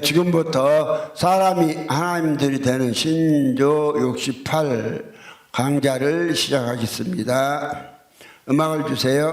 지금부터 사람이 하나님들이 되는 신조 68 강좌를 시작하겠습니다. 음악을 주세요.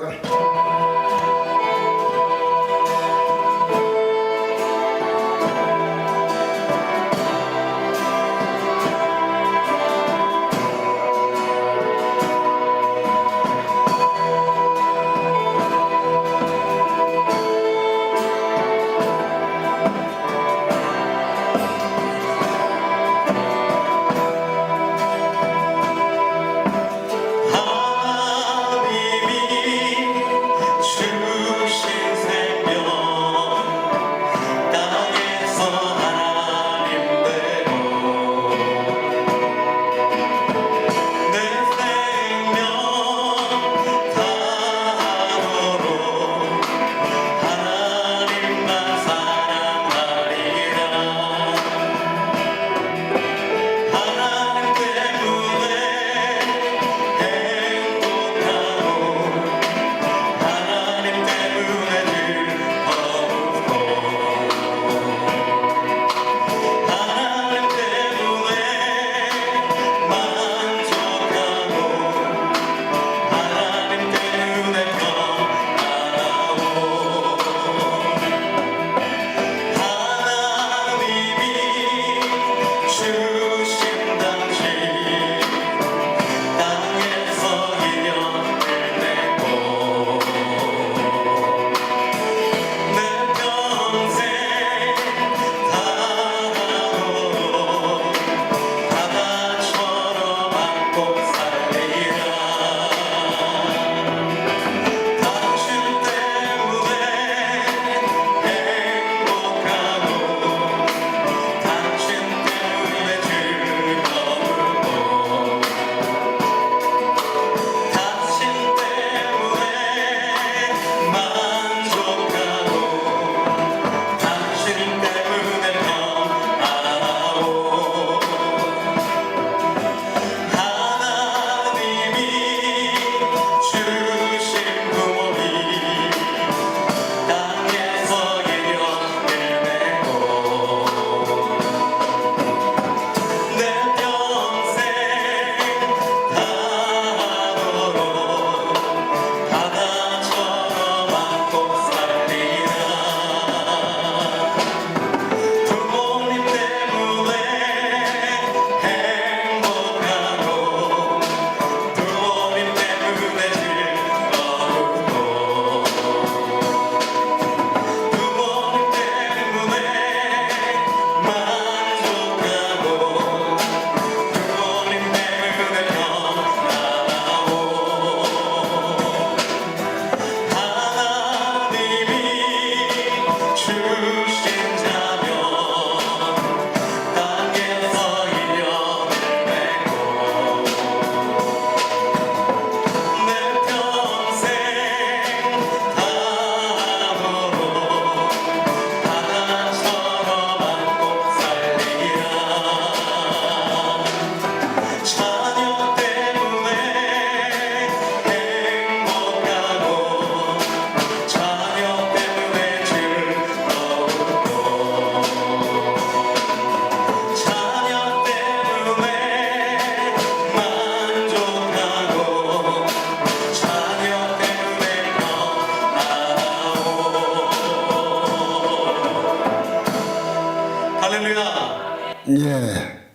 예,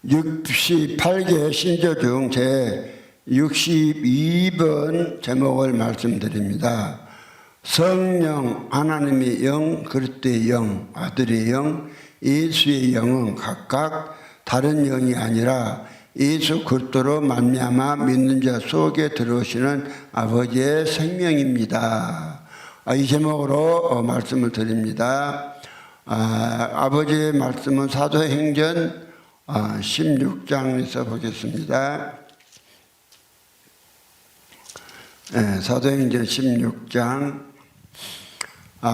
68개 신조 중 제 62번 제목을 말씀드립니다. 성령, 하나님의 영, 그리스도의 영, 아들의 영, 예수의 영은 각각 다른 영이 아니라 예수 그리스도로 말미암아 믿는 자 속에 들어오시는 아버지의 생명입니다. 이 제목으로 말씀을 드립니다. 아버지의 말씀은 사도행전 16장에서 보겠습니다. 사도행전 16장.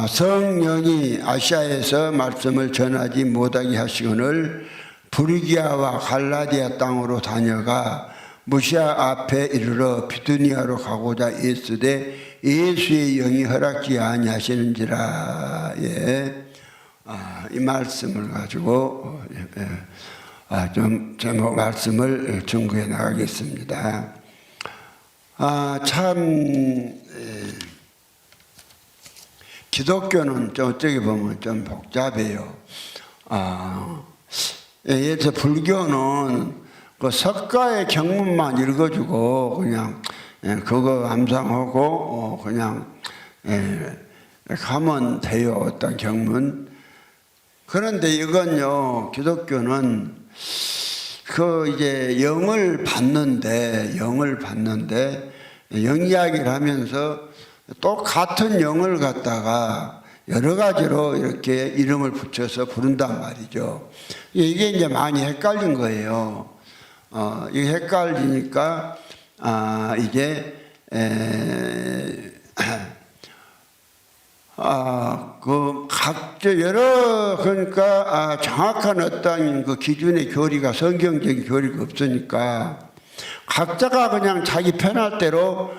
성령이 아시아에서 말씀을 전하지 못하게 하시거늘 브리기아와 갈라디아 땅으로 다녀가 무시아 앞에 이르러 비두니아로 가고자 애쓰되 예수의 영이 허락지 아니하시는지라. 예. 이 말씀을 가지고 좀 제목 말씀을 전구해 나가겠습니다. 참 기독교는 좀 어떻게 보면 좀 복잡해요. 예를 들어 불교는 그 석가의 경문만 읽어주고 그냥 그거 암송하고 그냥 가면 돼요. 어떤 경문. 그런데 이건요, 기독교는 그 이제 영을 받는데 영 이야기를 하면서 똑같은 영을 갖다가 여러 가지로 이렇게 이름을 붙여서 부른단 말이죠. 이게 이제 많이 헷갈린 거예요. 이게 헷갈리니까 이제 그 각자 여러 그러니까 정확한 어떤 그 기준의 교리가 성경적인 교리가 없으니까 각자가 그냥 자기 편할 대로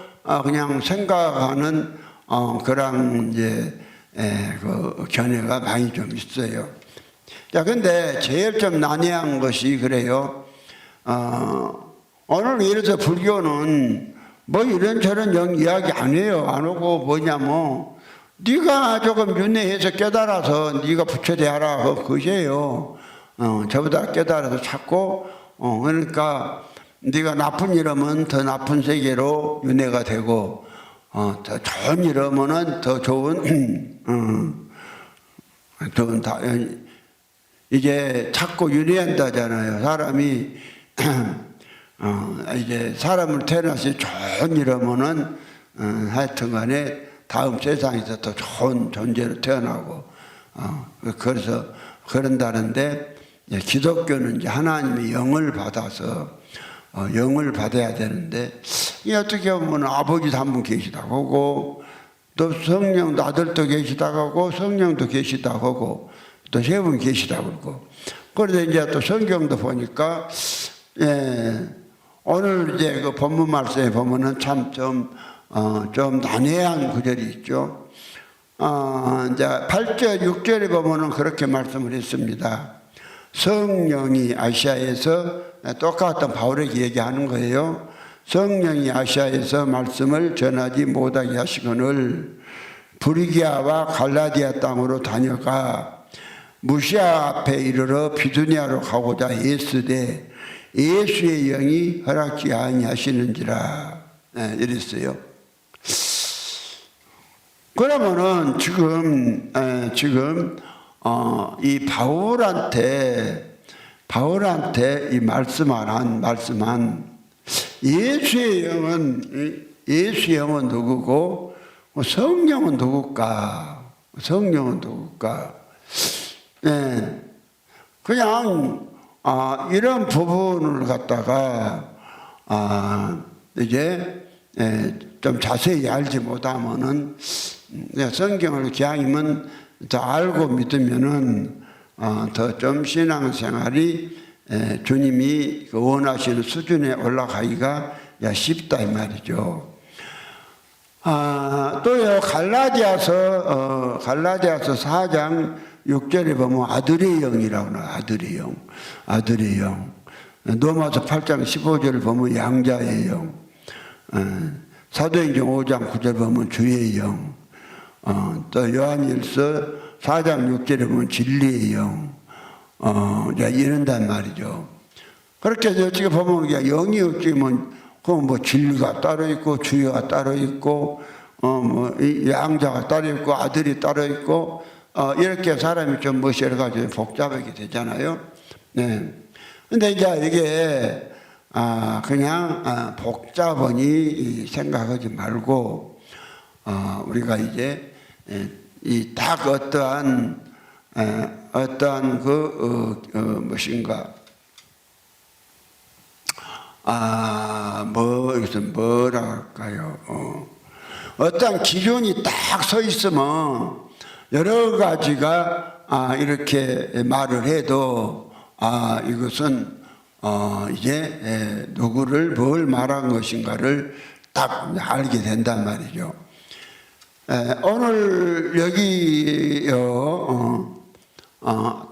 그냥 생각하는 그런 이제 그 견해가 많이 좀 있어요. 자, 근데 제일 좀 난해한 것이 그래요. 오늘 예를 들어 불교는 뭐 이런저런 영 이야기 안 해요. 안 하고 뭐냐면 네가 조금 윤회해서 깨달아서 네가 부처되어라 그것이에요. 저보다 깨달아서 찾고 그러니까 네가 나쁜 이러면 더 나쁜 세계로 윤회가 되고 더 좋은 이러면은 더 좋은 이제 찾고 윤회한다잖아요. 사람이 이제 사람을 태어나서 좋은 이러면은 하여튼간에 다음 세상에서 더 좋은 존재로 태어나고 그래서 그런다는데 기독교는 이제 하나님의 영을 받아서 영을 받아야 되는데 이 어떻게 보면 아버지도 한 분 계시다고 하고 또 성령도 아들도 계시다고 하고 성령도 계시다고 하고 또 세 분 계시다고 그러고 그런데 이제 또 성경도 보니까 오늘 이제 그 본문 말씀에 보면은 참 좀 난해한 구절이 있죠. 이제 8절, 6절에 보면은 그렇게 말씀을 했습니다. 성령이 아시아에서 똑같은 바울에게 얘기하는 거예요. 성령이 아시아에서 말씀을 전하지 못하게 하시거늘 브리기아와 갈라디아 땅으로 다녀가 무시아 앞에 이르러 비두니아로 가고자 애쓰되 예수의 영이 허락지 아니하시는지라 이랬어요. 그러면은 지금 이 바울한테 이 말씀한 예수의 영은 누구고 성령은 누굴까? 그냥 이런 부분을 갖다가 이제 좀 자세히 알지 못하면은 성경을 기왕이면 더 알고 믿으면은 더 좀 신앙생활이 주님이 원하시는 수준에 올라가기가 쉽다 이 말이죠. 또요 갈라디아서 4장 6절에 보면 아들의 영이라고 나와요. 아들의 영. 로마서 8장 15절을 보면 양자의 영. 사도행전 5장 9절 보면 주의 영. 또 요한일서 4장 6절에 보면 진리의 영. 이런단 말이죠. 그렇게 어떻게 보면 영이 어떻게 보면 뭐 진리가 따로 있고 주여가 따로 있고 뭐 양자가 따로 있고 아들이 따로 있고 이렇게 사람이 좀 무엇이 여러 가지 복잡하게 되잖아요. 네. 근데 이제 이게 그냥 복잡하니 생각하지 말고 우리가 이제 이 딱 어떠한 무엇인가 여기서 뭐라 할까요? 어떤 기준이 딱 서 있으면 여러 가지가 이렇게 말을 해도 이것은 이제 누구를 뭘 말한 것인가를 딱 알게 된단 말이죠. 오늘 여기요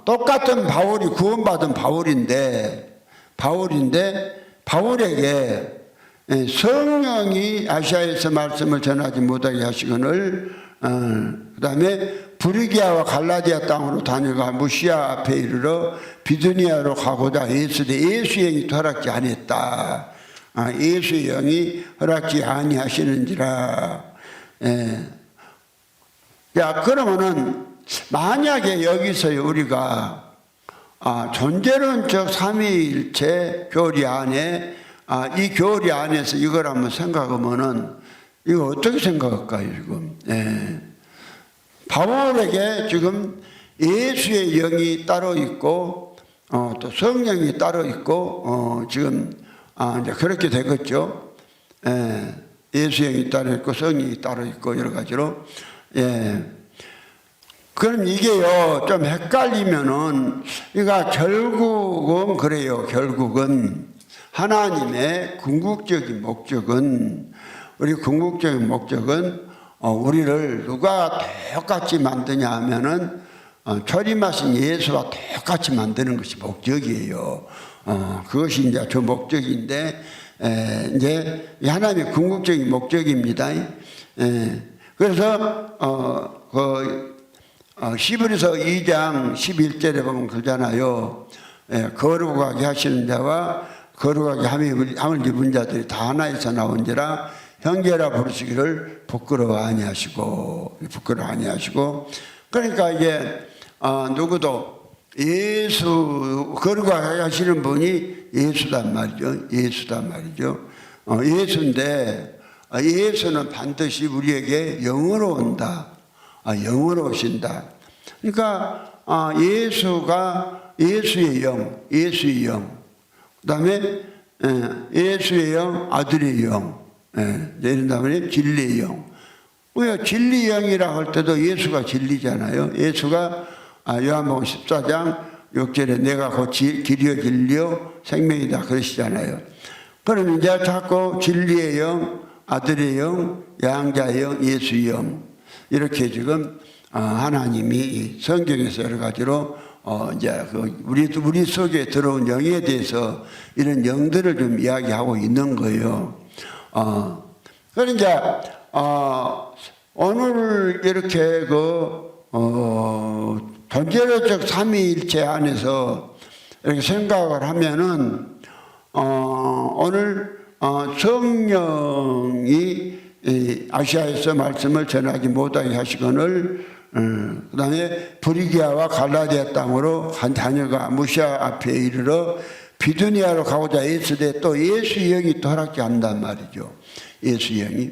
똑같은 바울이 구원받은 바울인데 바울에게 성령이 아시아에서 말씀을 전하지 못하게 하시거늘 그 다음에 브리기아와 갈라디아 땅으로 다녀가 무시아 앞에 이르러 비두니아로 가고자 예수되 예수의 영이 허락지 아니했다. 예수의 영이 허락지 아니하시는지라. 야, 그러면은 만약에 여기서 우리가 존재론적 삼위일체 교리 안에 이 교리 안에서 이걸 한번 생각하면은 이거 어떻게 생각할까요 지금? 바울에게 지금 예수의 영이 따로 있고 또 성령이 따로 있고 지금 이제 그렇게 되겠죠. 예수의 영이 따로 있고 성령이 따로 있고 여러 가지로. 그럼 이게요 좀 헷갈리면은 그러니까 결국은 그래요. 결국은 하나님의 궁극적인 목적은 우리를 누가 똑같이 만드냐 하면은 초림하신 예수와 똑같이 만드는 것이 목적이에요. 그것이 이제 저 목적인데 이제 하나님의 궁극적인 목적입니다. 그래서 히브리서 2장 11절에 보면 그러잖아요. 거룩하게 하시는 자와 거룩하게 함을 입은 자들이 다 하나에서 나온지라 형제라 부르시기를 부끄러워 아니하시고 그러니까 이제 누구도 예수 거룩하게 하시는 분이 예수단 말이죠. 예수인데 예수는 반드시 우리에게 영으로 온다. 영으로 오신다. 그러니까 예수가 예수의 영, 그 다음에 예수의 영, 아들의 영, 이런 다음에 진리의 영. 왜 진리의 영이라고 할 때도 예수가 진리잖아요. 예수가 요한복음 14장 6절에 내가 곧 길이요 진리요 생명이다 그러시잖아요. 그럼 이제 자꾸 진리의 영, 아들의 영, 양자의 영, 예수의 영 이렇게 지금 하나님이 성경에서 여러 가지로 이제 우리 속에 들어온 영에 대해서 이런 영들을 좀 이야기하고 있는 거예요. 그러니까 오늘 이렇게 존재론적 삼위일체 안에서 이렇게 생각을 하면은 오늘 성령이 아시아에서 말씀을 전하지 못하게 하시거늘 그 다음에 브리기아와 갈라디아 땅으로 다녀가 무시아 앞에 이르러 비두니아로 가고자 예수되 또 예수의 영이 또 허락지 않는단 말이죠. 예수의 영이.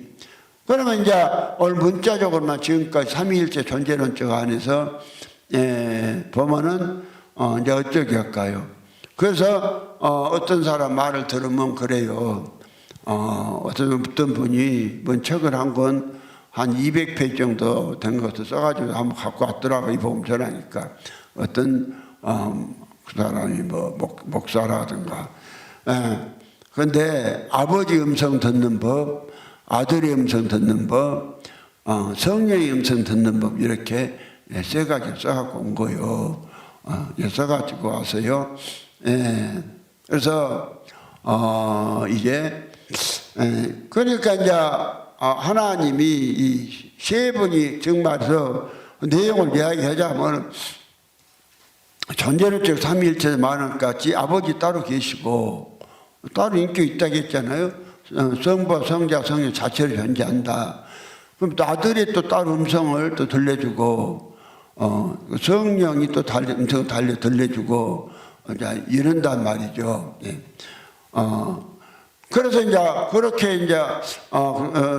그러면 이제 오늘 문자적으로만 지금까지 삼위일체 존재론적 안에서 보면은 이제 어떻게 할까요? 그래서 어떤 사람 말을 들으면 그래요. 어떤 분이 뭔 책을 한 권 한 200페이지 정도 된 것을 써가지고 한번 갖고 왔더라고 이 복음 전하니까 어떤 그 사람이 뭐 목사라든가. 그런데 아버지 음성 듣는 법, 아들의 음성 듣는 법, 성령의 음성 듣는 법 이렇게 세 가지 써갖고 온 거예요. 써가지고 와서요. 그래서 이제 그러니까 이제 하나님이 이 세 분이 정말서 내용을 이야기하자면 존재론적 삼위일체 말한 같이 아버지 따로 계시고 따로 인격이 있다고 했잖아요. 성부, 성자, 성령 자체를 존재한다. 그럼 또 아들이 또 따로 음성을 또 들려주고 성령이 또 음성을 들려주고 이런단 말이죠. 그래서 이제 그렇게 이제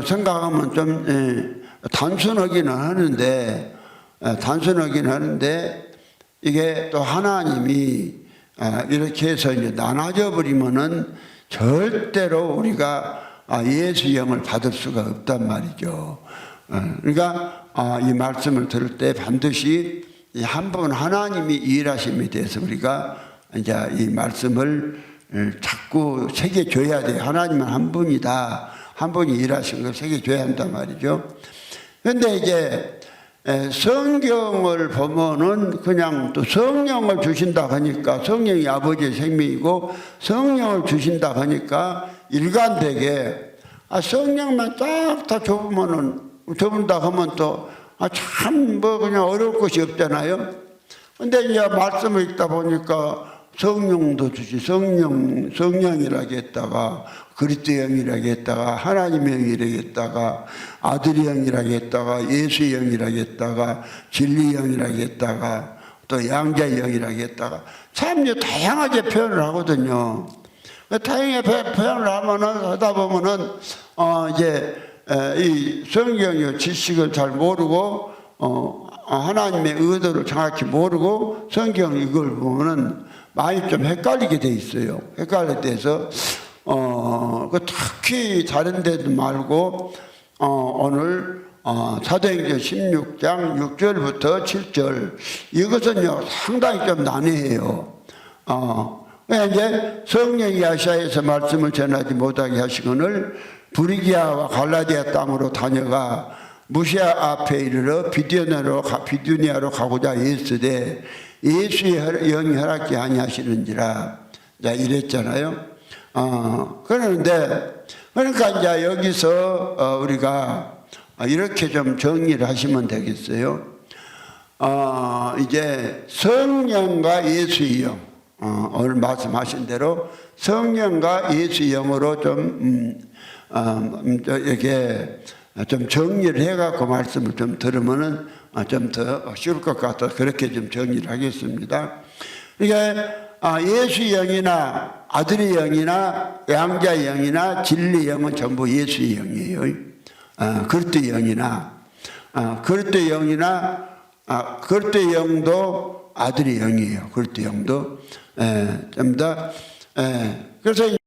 생각하면 좀 단순하기는 하는데 이게 또 하나님이 이렇게 해서 이제 나눠져 버리면은 절대로 우리가 예수 영을 받을 수가 없단 말이죠. 그러니까 이 말씀을 들을 때 반드시 한 번 하나님이 일하심에 대해서 우리가 이제 이 말씀을 자꾸 새겨줘야 돼요. 하나님은 한 분이다. 한 분이 일하신 걸 새겨줘야 한단 말이죠. 그런데 이제 성경을 보면은 그냥 또 성령을 주신다 하니까 성령이 아버지의 생명이고 성령을 주신다 하니까 일관되게 성령만 딱 다 좁은다 하면 또 참 뭐 그냥 어려울 것이 없잖아요. 근데 이제 말씀을 읽다 보니까 성령도 주시 성령이라고 했다가 그리스도의 영이라고 했다가 하나님의 영이라고 했다가 아들의 영이라고 했다가 예수의 영이라고 했다가 진리의 영이라고 했다가 또 양자의 영이라고 했다가 참 다양하게 표현을 하거든요. 다양하게 표현을 하다 보면은 이제 이 성경의 지식을 잘 모르고 하나님의 의도를 정확히 모르고 성경 이걸 보면은 많이 좀 헷갈리게 돼 있어요. 헷갈릴 때서 특히 다른 데도 말고 오늘 사도행전 16장 6절부터 7절 이것은요 상당히 좀 난해해요. 이제 성령이 아시아에서 말씀을 전하지 못하게 하시거늘 브리기아와 갈라디아 땅으로 다녀가 무시아 앞에 이르러 비두니아로 가고자 했으되 예수의 영이 허락지 아니하시는지라 이랬잖아요. 그런데 그러니까 이제 여기서 우리가 이렇게 좀 정리를 하시면 되겠어요. 이제 성령과 예수의 영, 오늘 말씀하신 대로 성령과 예수의 영으로 좀 이렇게 좀 정리를 해갖고 말씀을 좀 들으면은 좀 더 쉬울 것 같아서 그렇게 좀 정리를 하겠습니다. 이게 예수의 영이나 아들의 영이나 양자의 영이나 진리의 영은 전부 예수의 영이에요. 그리스도의 영이나 그리스도의 영이나 그리스도의 영도 아들의 영이에요. 그리스도의 영도 좀 더 그래서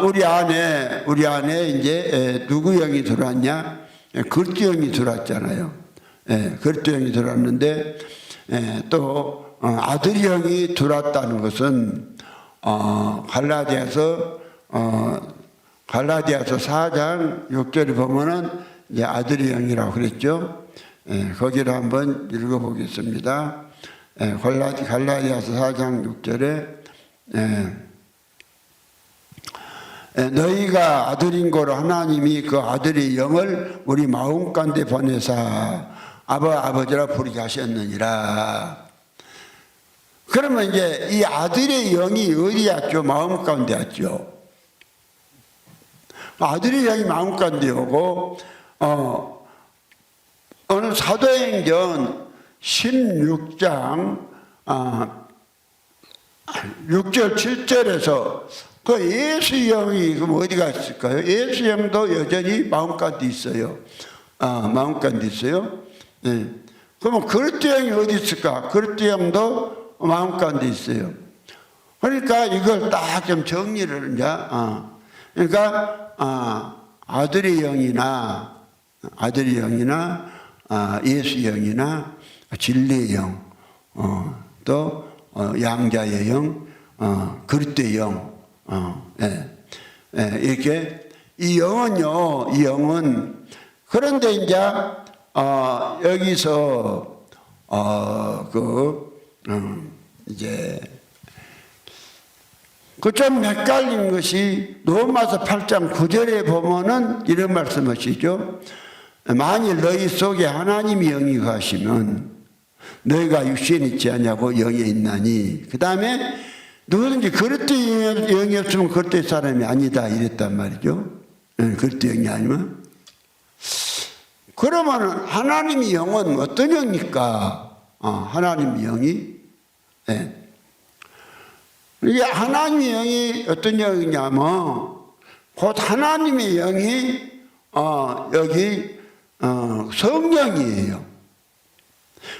우리 안에 이제 누구 영이 들어왔냐? 그리스도 영이 들어왔잖아요. 그리스도 영이 들어왔는데 또 아들 영이 들어왔다는 것은 갈라디아서 4장 6절에 보면은 이제 아들의 영이라고 그랬죠. 거기를 한번 읽어보겠습니다. 갈라디아서 4장 6절에 너희가 아들인 고로 하나님이 그 아들의 영을 우리 마음 가운데 보내사 아버지라 부르게 하셨느니라. 그러면 이제 이 아들의 영이 어디 왔죠? 마음 가운데 왔죠. 아들의 영이 마음 가운데 오고 오늘 사도행전 16장 6절 7절에서 그 예수 영이 그럼 어디가 있을까요? 예수 영도 여전히 마음 가운데 있어요. 마음 가운데 있어요. 네. 그러면 그리스도 영이 어디 있을까? 그리스도 영도 마음 가운데 있어요. 그러니까 이걸 딱 좀 정리를 이제 그러니까 아들의 영이나 예수 영이나 진리의 영, 또 양자의 영, 그리스도의 영, 이렇게 이 영은 그런데 이제 여기서 이제 그 좀 헷갈린 것이 로마서 8장 9절에 보면은 이런 말씀하시죠. 만일 너희 속에 하나님이 영이 가시면 너희가 육신에 있지 않냐고 영에 있나니. 그 다음에 누구든지 그리스도의 영이 없으면 그리스도의 사람이 아니다 이랬단 말이죠. 그리스도의 영이 아니면. 그러면 하나님의 영은 어떤 영입니까? 하나님의 영이 이게 하나님의 영이 어떤 영이냐면 곧 하나님의 영이 여기 성령이에요.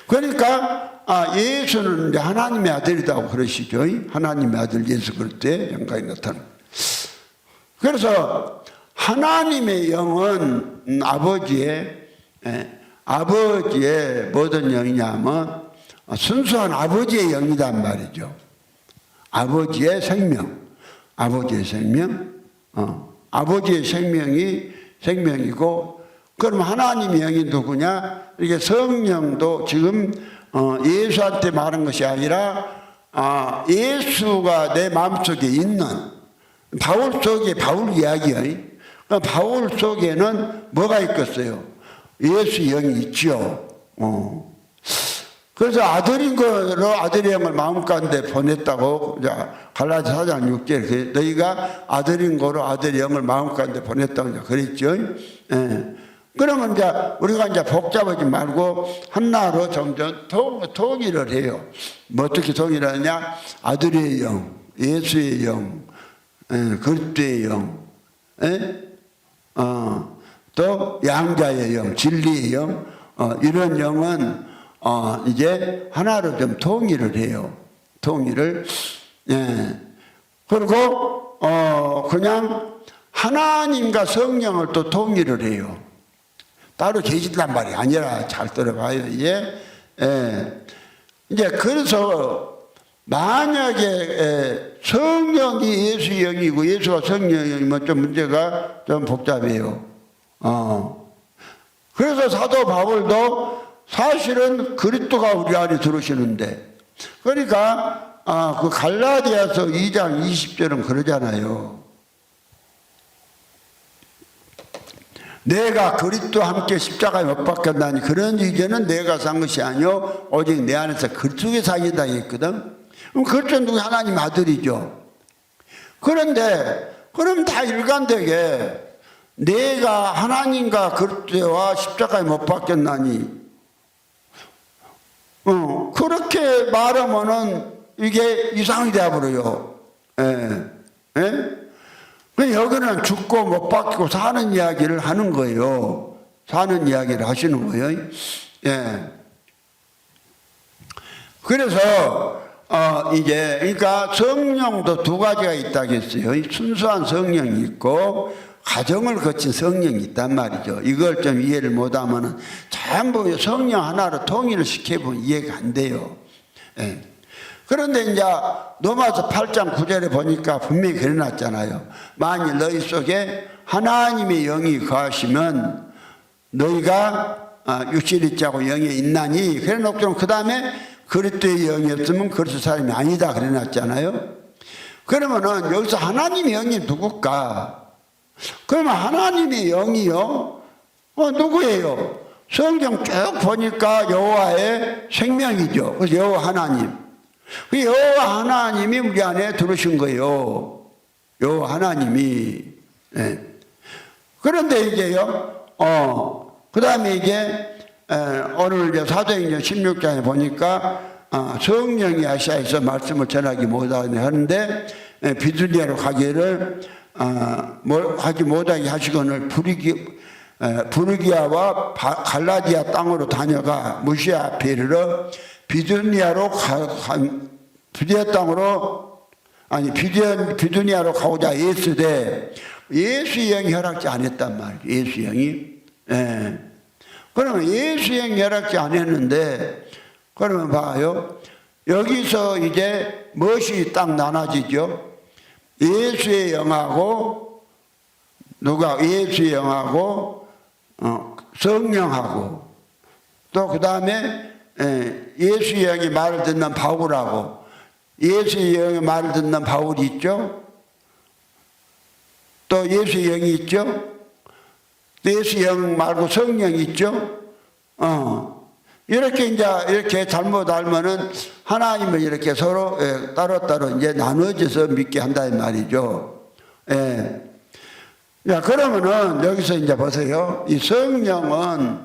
그러니까 예수는 이제 하나님의 아들이라고 그러시죠. 하나님의 아들 예수 그리스도의 영광이 나타납니다. 그래서 하나님의 영은 아버지의 모든 영이냐면 순수한 아버지의 영이란 말이죠. 아버지의 생명, 아버지의 생명이 생명이고 그럼 하나님의 영이 누구냐? 이게 성령도 지금 예수한테 말한 것이 아니라 예수가 내 마음속에 있는 바울 속에 바울 이야기예요. 바울 속에는 뭐가 있겠어요? 예수 영이 있죠. 그래서 아들인 거로 아들의 영을 마음 가운데 보냈다고 갈라디아 4장 6절에 너희가 아들인 거로 아들의 영을 마음 가운데 보냈다고 그랬죠. 예. 그러면 이제 우리가 이제 복잡하지 말고 하나로 점점 통일을 해요. 뭐 어떻게 통일하느냐? 아들의 영, 예수의 영, 그리스도의 영, 또 양자의 영, 진리의 영, 이런 영은 이제 하나로 좀 통일을 해요. 통일을. 예. 그리고 그냥 하나님과 성령을 또 통일을 해요. 따로 계신단 말이 아니라 잘 들어봐요. 이제 이제 그래서 만약에 성령이 예수 영이고 예수가 성령이면 좀 문제가 좀 복잡해요. 그래서 사도 바울도 사실은 그리스도가 우리 안에 들어오시는데, 그러니까 그 갈라디아서 2장 20절은 그러잖아요. 내가 그리스도와 함께 십자가에 못 박혔나니 그런 이제는 내가 산 것이 아니요 오직 내 안에서 그리스도의 사이다 했거든. 그럼 그리스도 누구? 하나님 아들이죠. 그런데 그럼 다 일관되게 내가 하나님과 그리스도와 십자가에 못 박혔나니 그렇게 말하면은 이게 이상이 되어버려요. 여기는 죽고 못 박히고 사는 이야기를 하는 거예요. 사는 이야기를 하시는 거예요. 예. 그래서 이제 그러니까 성령도 두 가지가 있다고 했어요. 순수한 성령이 있고 가정을 거친 성령이 있단 말이죠. 이걸 좀 이해를 못하면은 전부 성령 하나로 통일을 시켜보면 이해가 안 돼요. 예. 그런데 이제 로마서 8장 9절에 보니까 분명히 그래놨잖아요. 만일 너희 속에 하나님의 영이 거하시면 너희가 육신이 있자고 영이 있나니 그래놓고 그 다음에 그리스도의 영이 없으면 그리스도 사람이 아니다 그래놨잖아요. 그러면은 여기서 하나님의 영이 누굴까? 그러면 하나님의 영이요? 누구예요? 성경 쭉 보니까 여호와의 생명이죠. 그래서 여호와 하나님. 그 여호와 하나님이 우리 안에 들어오신 거예요. 여호와 하나님이. 예. 그런데 이제요, 그 다음에 이제, 오늘 이제 사도행전 16장에 보니까, 성령이 아시아에서 말씀을 전하기 못하는데, 비두니아로 가기를, 가지 못하게 하시거늘 부르기아와 갈라디아 땅으로 다녀가 무시아 앞에 이르러 비두니아로 비두니아 땅으로 비두니아로 가고자 애쓰되 예수의 영이 허락지 안 했단 말이에요. 예수의 영이. 예. 그러면 예수의 영이 허락지 안 했는데 그러면 봐요. 여기서 이제 무엇이 딱 나눠지죠? 예수의 영하고 누가 예수의 영하고 성령하고 또 그 다음에 예수의 영이 말을 듣는 바울하고 예수의 영이 말을 듣는 바울이 있죠. 또 예수의 영이 있죠. 예수의 영 말고 성령이 있죠. 이렇게 이제 이렇게 잘못 알면은 하나님을 이렇게 서로 따로따로 이제 나눠져서 믿게 한다 이 말이죠. 예. 자, 그러면은 여기서 이제 보세요. 이 성령을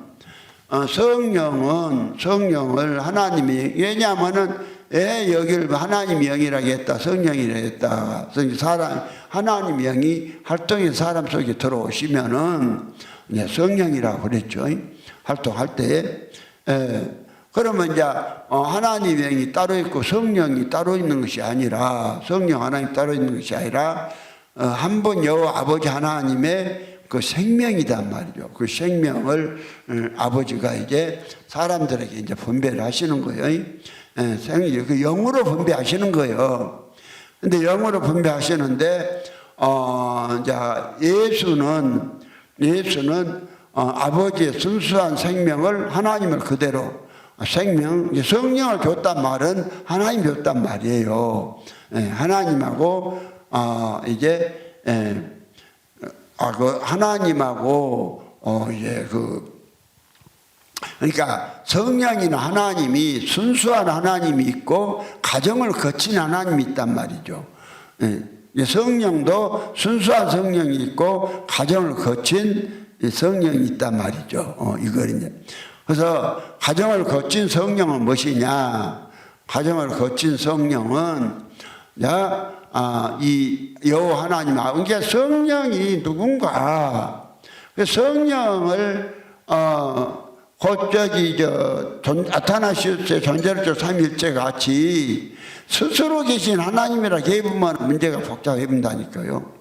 하나님이, 왜냐하면은 여기를 하나님 영이라고 했다, 성령이라고 했다. 하나님 영이 활동해서 사람 속에 들어오시면은 이제 성령이라고 그랬죠. 활동할 때. 그러면 이제 하나님 영이 따로 있고 성령이 따로 있는 것이 아니라, 성령 하나님 따로 있는 것이 아니라 한 분 여호와 아버지 하나님의 그 생명이란 말이죠. 그 생명을 아버지가 이제 사람들에게 이제 분배를 하시는 거예요. 그 영으로 분배하시는 거예요. 근데 영으로 분배하시는데, 이제 예수는 아버지의 순수한 생명을 하나님을 그대로 성령을 줬단 말은 하나님 줬단 말이에요. 하나님하고 하나님하고 그러니까 성령이나 하나님이 순수한 하나님이 있고 가정을 거친 하나님이 있단 말이죠. 성령도 순수한 성령이 있고 가정을 거친 성령이 있단 말이죠. 이걸 이제 그래서 가정을 거친 성령은 무엇이냐? 가정을 거친 성령은 이 여호와 하나님, 그러니까 성령이 누군가 성령을 곧 아타나시우스의 전제로적 삼위일체 같이 스스로 계신 하나님이라 해보면 문제가 복잡해진다니까요.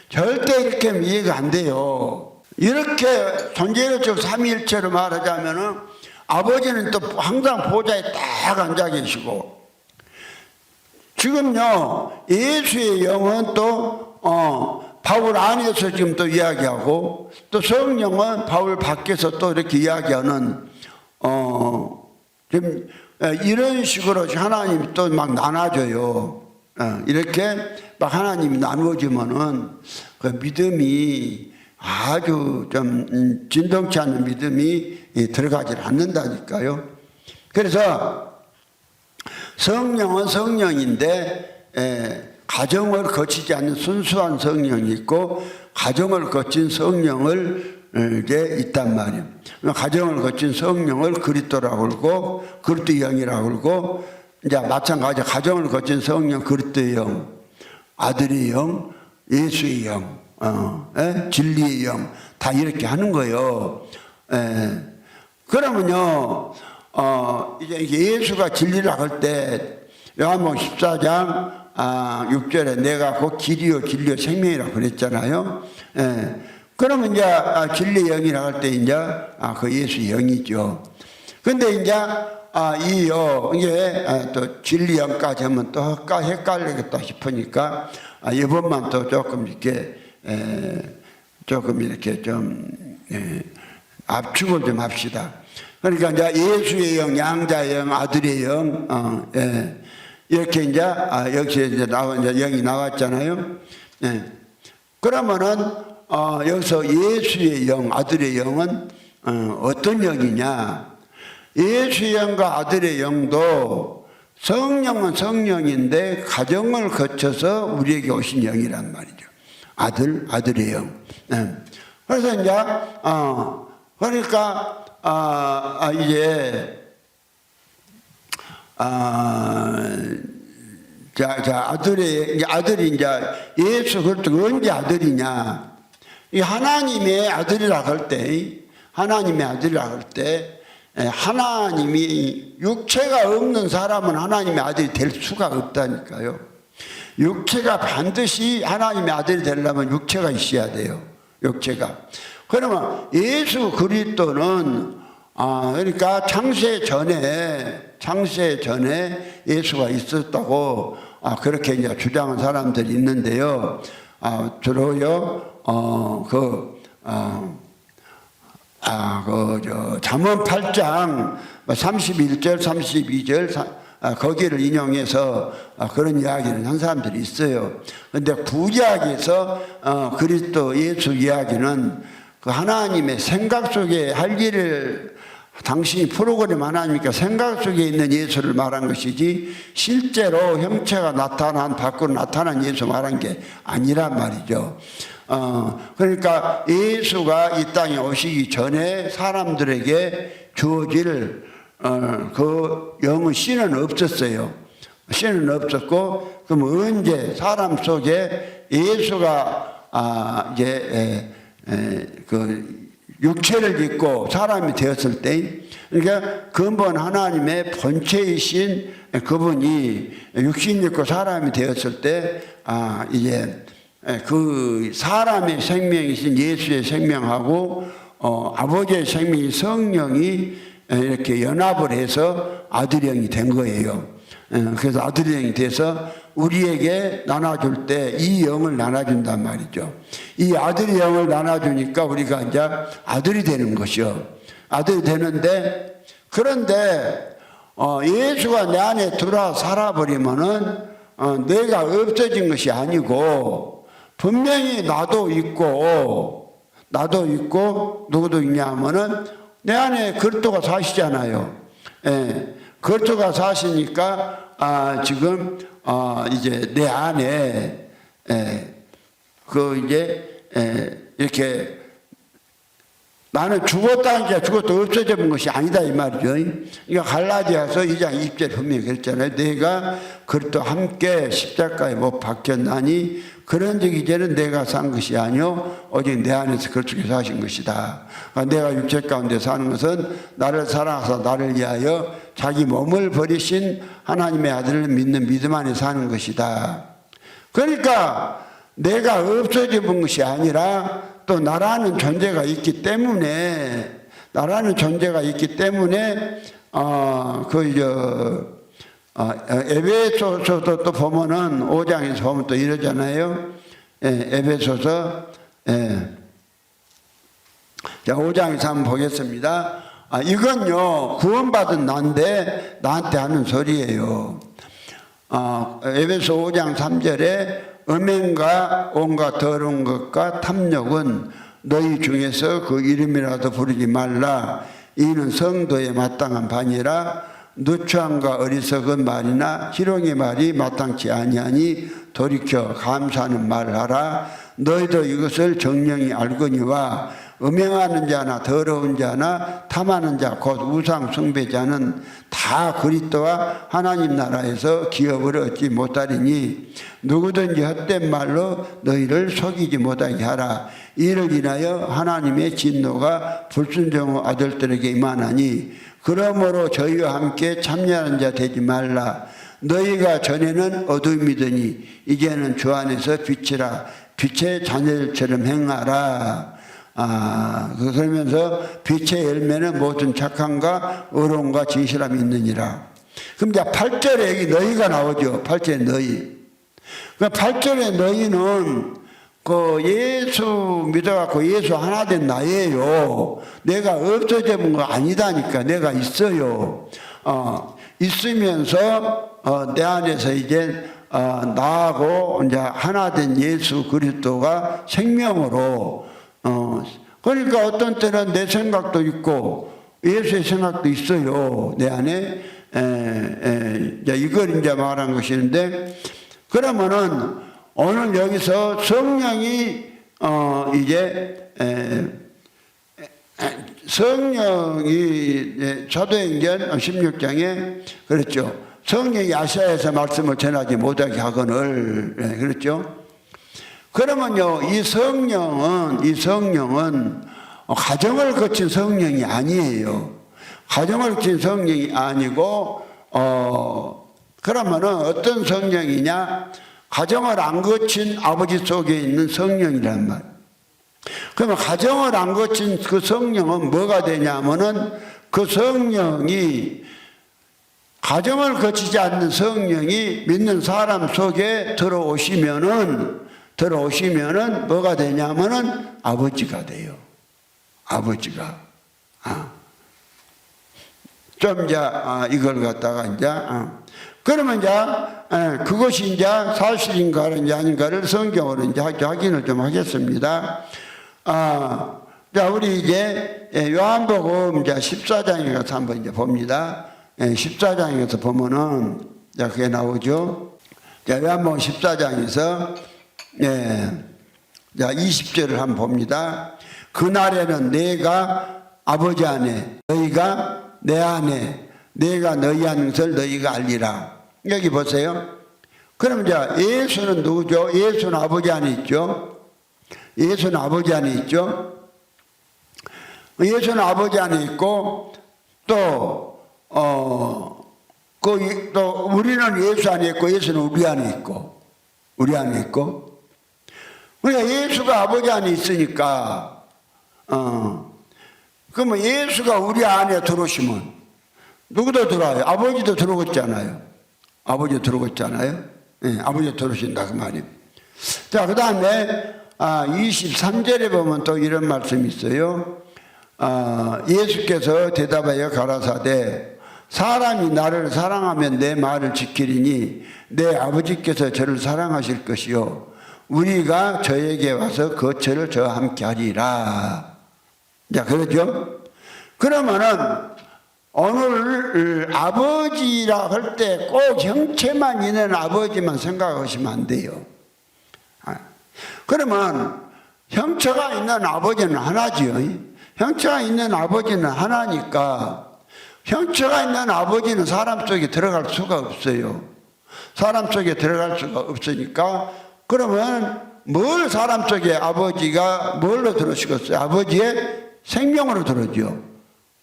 절대 이렇게 이해가 안 돼요. 이렇게 전제로적 삼위일체로 말하자면은 아버지는 또 항상 보좌에 딱 앉아 계시고, 지금요 예수의 영은 또 바울 안에서 지금 또 이야기하고, 또 성령은 바울 밖에서 또 이렇게 이야기하는 지금 이런 식으로 하나님이 또 막 나눠져요. 이렇게 막 하나님이 나누어지면은 그 믿음이 아주 좀 진동치 않는 믿음이 들어가질 않는다니까요. 그래서 성령은 성령인데 가정을 거치지 않는 순수한 성령이 있고 가정을 거친 성령을 이게 있단 말이에요. 가정을 거친 성령을 그리스도라고 그러고 그리스도의 영이라고 그러고, 이제 마찬가지 가정을 거친 성령 그리스도의 영, 아들의 영, 예수의 영, 진리의 영, 다 이렇게 하는 거예요. 그러면요 이제 예수가 진리라고 할 때 요한복음 14장 6절에 내가 곧 길이요 진리요 생명이라고 그랬잖아요. 그러면 이제 진리의 영이라고 할 때 이제 그 예수의 영이죠. 근데 이제 이게 또 진리 영까지 하면 또 헷갈리겠다 싶으니까 이번만 또 조금 이렇게 좀 압축을 좀 합시다. 그러니까 이제 예수의 영, 양자의 영, 아들의 영, 이렇게 이제 여기서 이제 영이 나왔잖아요. 그러면은 여기서 예수의 영, 아들의 영은 어떤 영이냐? 예수의 영과 아들의 영도 성령은 성령인데 가정을 거쳐서 우리에게 오신 영이란 말이죠. 아들의 영. 그래서 이제 그러니까 이제 아들이 이제 예수 그리스도 언제 아들이냐? 이 하나님의 아들이라고 할 때, 하나님이 육체가 없는 사람은 하나님의 아들이 될 수가 없다니까요. 육체가 반드시 하나님의 아들이 되려면 육체가 있어야 돼요. 육체가. 그러면 예수 그리스도는 그러니까 창세 전에 예수가 있었다고 그렇게 이제 주장한 사람들이 있는데요. 주로요 잠언 8장 31절 32절 거기를 인용해서 그런 이야기를 한 사람들이 있어요. 그런데 구약에서 그리스도 예수 이야기는 그 하나님의 생각 속에 할 일을 당신이 프로그램 하나니까 생각 속에 있는 예수를 말한 것이지 실제로 형체가 밖으로 나타난 예수 말한 게 아니란 말이죠. 그러니까 예수가 이 땅에 오시기 전에 사람들에게 주어질 그 영의 씨는 없었어요. 씨는 없었고, 그럼 언제 사람 속에 예수가 그 육체를 입고 사람이 되었을 때, 그러니까 근본 하나님의 본체이신 그분이 육신 입고 사람이 되었을 때, 이제 그 사람의 생명이신 예수의 생명하고 아버지의 생명인 성령이 이렇게 연합을 해서 아들형이 된 거예요. 그래서 아들의 영이 돼서 우리에게 나눠줄 때 이 영을 나눠준단 말이죠. 이 아들의 영을 나눠주니까 우리가 이제 아들이 되는 것이요. 아들이 되는데, 그런데 예수가 내 안에 들어와 살아버리면은 내가 없어진 것이 아니고 분명히 나도 있고 누구도 있냐 하면은 내 안에 그리스도가 사시잖아요. 예, 그리스도가 사시니까 지금 이제 내 안에 이렇게 나는 죽었다니까 죽었다 없어진 것이 아니다 이 말이죠. 그러니까 갈라디아서 2장 20절 분명히 그랬잖아요. 내가 그리스도 함께 십자가에 못 박혔나니 그런즉 이제는 내가 산 것이 아니요 오직 내 안에서 그리스도께서 사신 것이다. 그러니까 내가 육체 가운데 사는 것은 나를 사랑하사 나를 위하여 자기 몸을 버리신 하나님의 아들을 믿는 믿음 안에 사는 것이다. 그러니까 내가 없어진 것이 아니라 또 나라는 존재가 있기 때문에 에베소서도 또 보면은 5장에서 보면 또 이러잖아요. 에베소서 자 5장에서 한번 보겠습니다. 이건요 구원받은 나인데 나한테 하는 소리예요. 에베소 5장 3절에 음행과 온갖 더러운 것과 탐욕은 너희 중에서 그 이름이라도 부르지 말라. 이는 성도에 마땅한 바니라. 누추함과 어리석은 말이나 희롱의 말이 마땅치 아니하니 돌이켜 감사하는 말을 하라. 너희도 이것을 정령이 알거니와 음행하는 자나 더러운 자나 탐하는 자 곧 우상 숭배자는 다 그리스도와 하나님 나라에서 기업을 얻지 못하리니 누구든지 헛된 말로 너희를 속이지 못하게 하라. 이를 인하여 하나님의 진노가 불순종 아들들에게 임하나니 그러므로 저희와 함께 참여하는 자 되지 말라. 너희가 전에는 어둠이더니 이제는 주 안에서 빛이라. 빛의 자녀들처럼 행하라. 그러면서 빛의 열매는 모든 착함과 의로움과 진실함이 있느니라. 그럼 이제 8절에 여기 너희가 나오죠. 8절에 너희. 그 8절에 너희는 그 예수 믿어갖고 예수 하나 된 나예요. 내가 없어진 거 아니다니까. 내가 있어요. 있으면서 내 안에서 이제 나하고 이제 하나 된 예수 그리스도가 생명으로 그러니까 어떤 때는 내 생각도 있고 예수의 생각도 있어요. 내 안에 이걸 이제 말한 것인데 그러면은 오늘 여기서 성령이 이제 성령이 사도행전 16장에 그랬죠. 성령이 아시아에서 말씀을 전하지 못하게 하거늘 그랬죠. 그러면요, 이 성령은 가정을 거친 성령이 아니에요. 가정을 거친 성령이 아니고, 그러면은 어떤 성령이냐? 가정을 안 거친 아버지 속에 있는 성령이란 말. 그러면 가정을 안 거친 그 성령은 뭐가 되냐면은 그 성령이 가정을 거치지 않는 성령이 믿는 사람 속에 들어오시면은 뭐가 되냐면은 아버지가 돼요. 아버지가. 좀 이제 이걸 갖다가 이제 그러면 이제 그것이 이제 사실인가 아닌가를 성경으로 이제 확인을 좀 하겠습니다. 자 우리 이제 요한복음 이제 14장에 가서 한번 이제 봅니다. 14장에 가서 보면은 자 그게 나오죠. 자 요한복음 14장에서 자 20절을 한번 봅니다. 그날에는 내가 아버지 안에 너희가 내 안에 내가 너희 하는 것을 너희가 알리라. 여기 보세요. 그럼 이제 예수는 누구죠? 예수는 아버지 안에 있죠. 예수는 아버지 안에 있죠. 예수는 아버지 안에 있고 또 우리는 예수 안에 있고 예수는 우리 안에 있고 그러니까 예수가 아버지 안에 있으니까 그러면 예수가 우리 안에 들어오시면 누구도 들어와요. 아버지도 들어오잖아요. 아버지 들어오고 있잖아요. 예, 아버지 들어오신다 그 말이에요. 자, 그 다음에 23절에 보면 또 이런 말씀이 있어요. 예수께서 대답하여 가라사대 사람이 나를 사랑하면 내 말을 지키리니 내 아버지께서 저를 사랑하실 것이요 우리가 저에게 와서 거처를 저와 함께 하리라. 자, 그러죠? 그러면은 오늘 아버지라 할 때 꼭 형체만 있는 아버지만 생각하시면 안 돼요. 그러면 형체가 있는 아버지는 하나지요. 형체가 있는 아버지는 하나니까 형체가 있는 아버지는 사람 속에 들어갈 수가 없어요. 사람 속에 들어갈 수가 없으니까 그러면 뭘 사람 속에 아버지가 뭘로 들어오시겠어요? 아버지의 생명으로 들어오죠.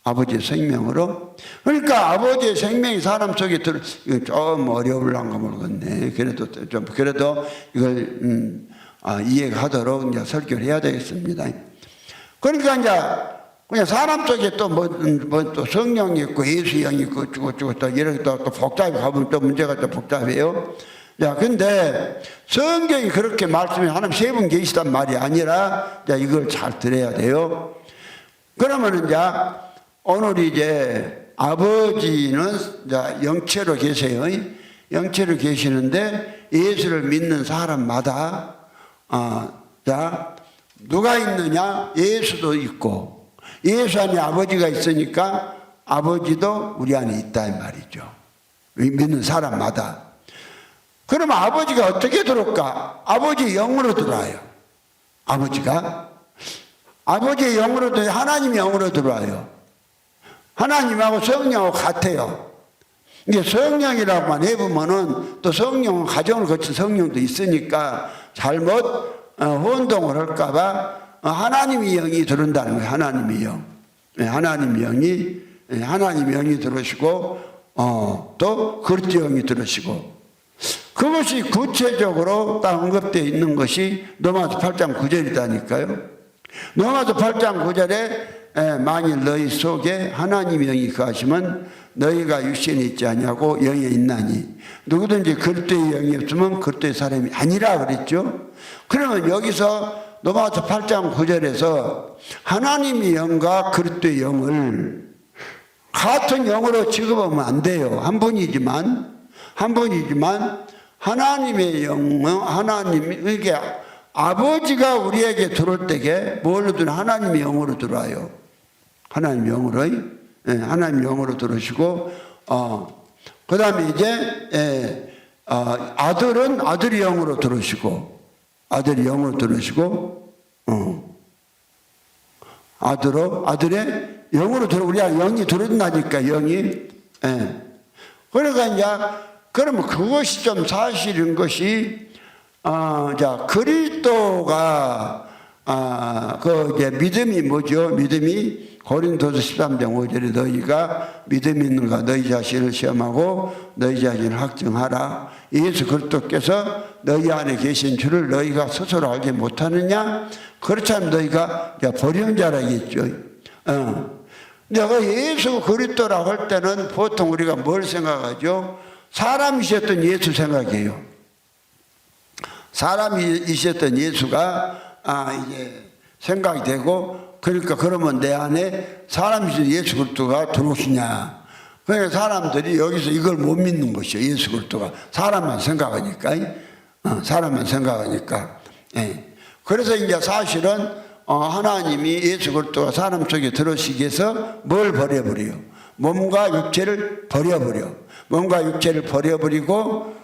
아버지의 생명으로. 그러니까 아버지의 생명이 사람 속에 들어, 이거 좀 어려울란가 모르겠네. 그래도 이걸, 이해하도록 이제 설교를 해야 되겠습니다. 그러니까 이제 그냥 사람 속에 또 또 성령이 있고 예수 영이 있고 어쩌고 또 이렇게 또 복잡해 가면 또 문제가 또 복잡해요. 야, 근데 성경이 그렇게 말씀해 하나님 세 분 계시단 말이 아니라 자, 이걸 잘 들어야 돼요. 그러면 이제 오늘 이제 아버지는 이제 영체로 계세요. 영체로 계시는데 예수를 믿는 사람마다 자, 누가 있느냐? 예수도 있고 예수 안에 아버지가 있으니까 아버지도 우리 안에 있다 이 말이죠. 믿는 사람마다. 그러면 아버지가 어떻게 들어올까? 아버지의 영으로 들어와요. 아버지의 영으로 들어와요. 하나님의 영으로 들어와요. 하나님하고 성령하고 같아요. 이게 성령이라고만 해보면은 또 성령은 가정을 거친 성령도 있으니까 잘못 혼동을 할까봐 하나님의 영이 들어온다는 거예요. 하나님의 영. 하나님의 영이 들어오시고 또 그리스도 영이 들어오시고 그것이 구체적으로 딱 언급되어 있는 것이 로마서 8장 9절이다니까요. 로마서 8장 9절에 만일 너희 속에 하나님의 영이 거하시면 너희가 육신에 있지 아니하고 영에 있나니 누구든지 그리스도의 영이 없으면 그리스도의 사람이 아니라 그랬죠. 그러면 여기서 로마서 8장 9절에서 하나님의 영과 그리스도의 영을 같은 영으로 취급하면 안 돼요. 한 분이지만 하나님의 영은 이게 아버지가 우리에게 들어올 때에 뭘로 들어? 하나님의 영으로 들어와요. 하나님의 영으로 들어오시고 그 다음에 이제 아들은 아들의 영으로 들어오시고 아들의 영으로 들어 우리가 영이 들어온다니까 영이. 그러니까 이제 그러면 그것이 좀 사실인 것이 자 그리스도가 그 이제 믿음이 뭐죠? 믿음이 고린도서 13장 5절에 너희가 믿음이 있는가 너희 자신을 시험하고 너희 자신을 확증하라. 예수 그리스도께서 너희 안에 계신 줄을 너희가 스스로 알지 못하느냐? 그렇다면 너희가 불량자라겠죠. 내가 예수 그리스도라고 할 때는 보통 우리가 뭘 생각하죠? 사람이셨던 예수 생각해요. 사람이셨던 예수가 이제 생각이 되고 그러니까 그러면 내 안에 사람이신 예수 그리스도가 들어오시냐. 그러니까 사람들이 여기서 이걸 못 믿는 것이요. 예수 그리스도가 사람만 생각하니까. 예. 그래서 이제 사실은 하나님이 예수 그리스도가 사람 속에 들어오시기 위해서 뭘 버려버려요? 몸과 육체를 버려버려. 몸과 육체를 버려버리고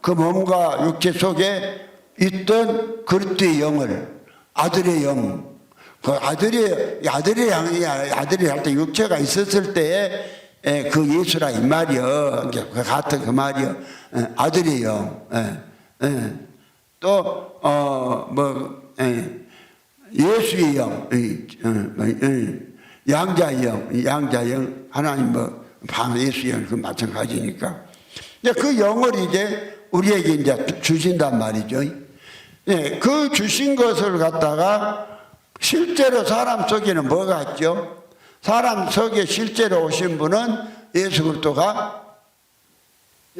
그 몸과 육체 속에 있던 그리스도의 영을 아들의 영, 그 아들이 할 때 육체가 있었을 때에 그 예수라 이 말이요. 그 같은 그 말이요. 아들의 영. 또 예수의 영, 양자의 영, 하나님 예수의 영 그 마찬가지니까. 그 영을 이제 우리에게 이제 주신단 말이죠. 그 주신 것을 갖다가 실제로 사람 속에는 뭐가 있죠? 사람 속에 실제로 오신 분은 예수 그리스도가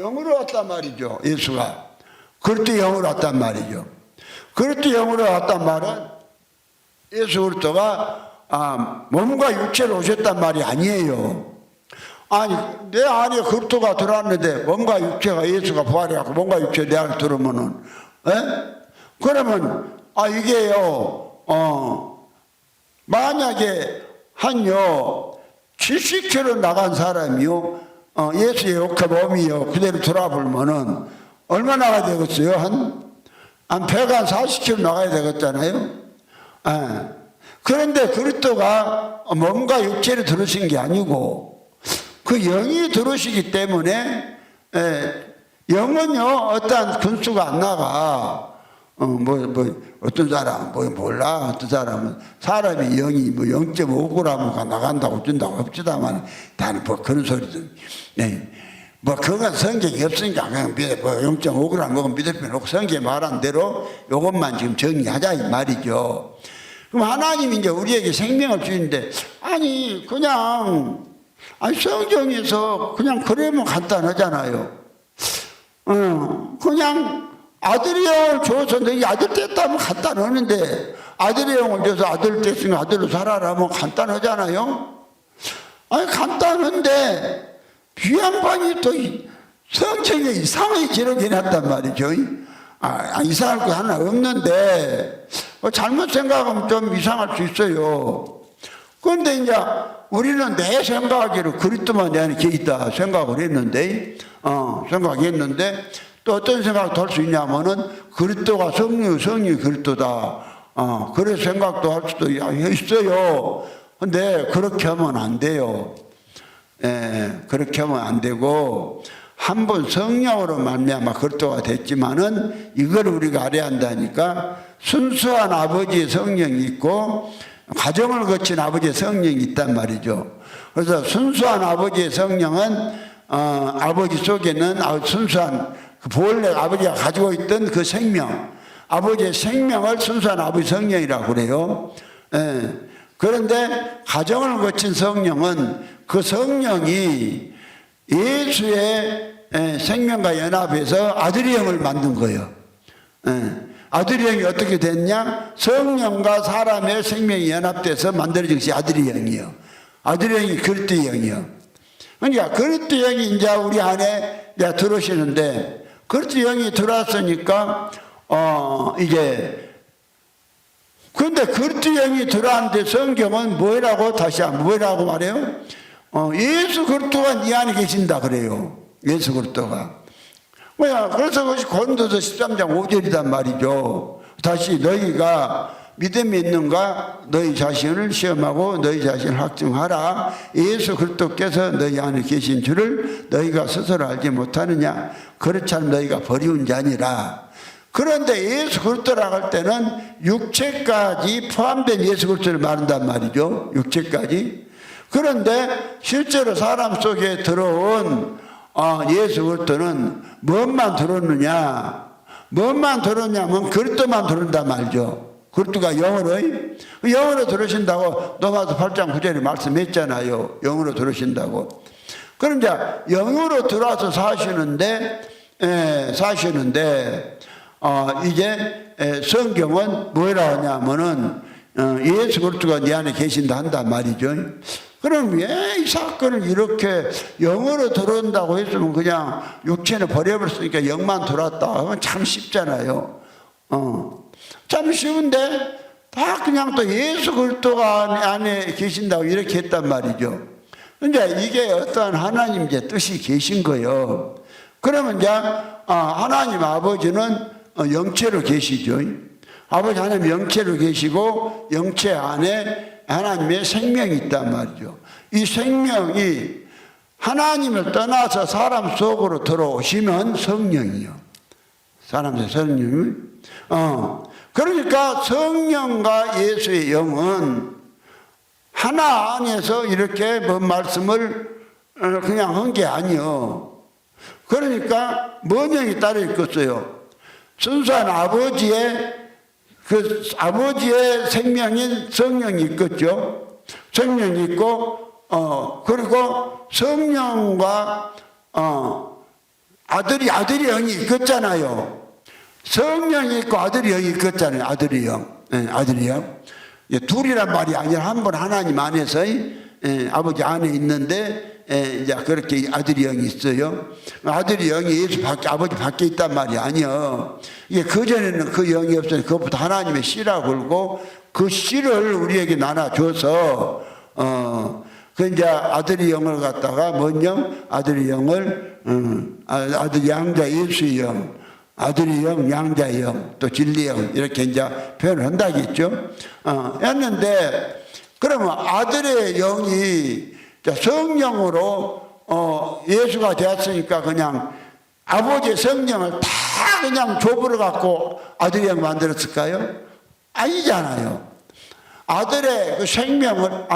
영으로 왔단 말이죠. 예수가. 그리스도 영으로 왔단 말이죠. 그리스도 영으로 왔단 말은 예수 그리스도가 몸과 육체로 오셨단 말이 아니에요. 아니 내 안에 그리스도가 들어왔는데 몸과 육체가 예수가 부활해갖고 몸과 육체 내 안에 들어오면은 그러면 이게요 만약에 한요 70km 나간 사람이요 예수의 육체 몸이요 그대로 돌아보면은 얼마 나가야 되겠어요? 한 배가 한 40km 나가야 되겠잖아요. 그런데 그리스도가 몸과 육체를 들으신 게 아니고 그 영이 들으시기 때문에 영은요 어떠한 근수가 안 나가. 어떤 사람 몰라. 어떤 사람은 사람이 영이 0.5g가 나간다고 어쩐다고 없지다만 나는 그런 소리든 그건 성경이 없으니까 그냥 0.5g 먹으면 믿을 필요 없고 성경에 말한 대로 이것만 지금 정리하자 이 말이죠. 그럼 하나님이 이제 우리에게 생명을 주는데 그냥 성경에서 그냥 그러면 간단하잖아요. 그냥 아들의 영을 줘서 너희 아들 됐다면 간단하는데 아들의 영을 줘서 아들 됐으면 아들로 살아라면 간단하잖아요. 간단한데 귀한반이 또 성경에 이상하게 기록해 놨단 말이죠. 이상할 거 하나 없는데 잘못 생각하면 좀 이상할 수 있어요. 그런데 이제 우리는 내 생각하기로 그리스도만 내 안에 있다 생각을 했는데 또 어떤 생각도 할 수 있냐면은 그리스도가 성령이 그리스도다. 그런 생각도 할 수도 있어요. 근데 그렇게 하면 안 돼요. 그렇게 하면 안 되고 한 번 성령으로 말미암아 그리스도가 됐지만은 이걸 우리가 알아야 한다니까 순수한 아버지의 성령이 있고 과정을 거친 아버지의 성령이 있단 말이죠. 그래서 순수한 아버지의 성령은 아버지 속에는 순수한 본래 아버지가 가지고 있던 그 생명, 아버지의 생명을 순수한 아버지 성령이라고 그래요. 그런데 가정을 거친 성령은 그 성령이 예수의 생명과 연합해서 아들의 영을 만든 거예요. 아들의 영이 어떻게 됐냐? 성령과 사람의 생명이 연합돼서 만들어진 것이 아들의 영이요. 아들의 영이 그리스도의 영이요. 그러니까 그리스도의 영이 이제 우리 안에 들어오시는데 그리스도의 영이 들어왔으니까 근데 그리스도의 영이 들어왔는데 성경은 뭐라고 말해요? 예수 그리스도가 네 안에 계신다 그래요. 예수 그리스도가. 그래서 그것이 고린도서 13장 5절이단 말이죠. 다시 너희가 믿음이 있는가 너희 자신을 시험하고 너희 자신을 확증하라. 예수 그리스도께서 너희 안에 계신 줄을 너희가 스스로 알지 못하느냐. 그렇지 않으면 너희가 버리운 자니라. 그런데 예수 그리스도라고 할 때는 육체까지 포함된 예수 그리스도를 말한단 말이죠. 육체까지. 그런데 실제로 사람 속에 들어온 예수 그리스도는 무엇만 들었냐면 그리스도만 들은단 말이죠. 그리스도가 영으로 들으신다고 로마서 8장 9절에 말씀했잖아요. 영으로 들으신다고. 그럼 이제 영으로 들어와서 사시는데 이제 성경은 뭐라 하냐면은 예수 그리스도가 네 안에 계신다 한단 말이죠. 그럼 왜 이 사건을 이렇게 영으로 들어온다고 했으면 그냥 육체는 버려버렸으니까 영만 들어왔다 하면 참 쉽잖아요. 참 쉬운데 다 그냥 또 예수 그리스도가 안에 계신다고 이렇게 했단 말이죠. 이제 이게 어떤 하나님 이제 뜻이 계신 거예요. 그러면 이제 하나님 아버지는 영체로 계시죠. 아버지 하나님 영체로 계시고 영체 안에 하나님의 생명이 있단 말이죠. 이 생명이 하나님을 떠나서 사람 속으로 들어오시면 성령이요. 사람의 성령이. 그러니까 성령과 예수의 영은 하나 안에서 이렇게 말씀을 그냥 한 게 아니요. 그러니까 뭔 영이 따로 있겠어요? 순수한 아버지의 생명인 성령이 있겠죠. 성령이 있고 그리고 성령과 아들이 영이 있겠잖아요. 성령이 있고 아들이 영이 있겠잖아요. 아들이 영. 아들이 영. 둘이란 말이 아니라 한 분 하나님 안에서 아버지 안에 있는데 이제 그렇게 아들이 영이 있어요. 아들이 영이 예수 밖에 아버지 밖에 있단 말이 아니요. 이게 그 전에는 그 영이 없어요. 그것부터 하나님의 씨라고 그러고 그 씨를 우리에게 나눠줘서 그 이제 아들의 영을 갖다가 뭔 영? 아들의 영을 아들 양자 예수의 영, 아들의 영, 양자의 영, 또 진리의 영 이렇게 이제 표현을 한다겠죠. 했는데 그러면 아들의 영이 성령으로 예수가 되었으니까 그냥 아버지의 성령을 다 그냥 조부를 갖고 아들의 영 만들었을까요? 아니잖아요. 아들의 그 생명을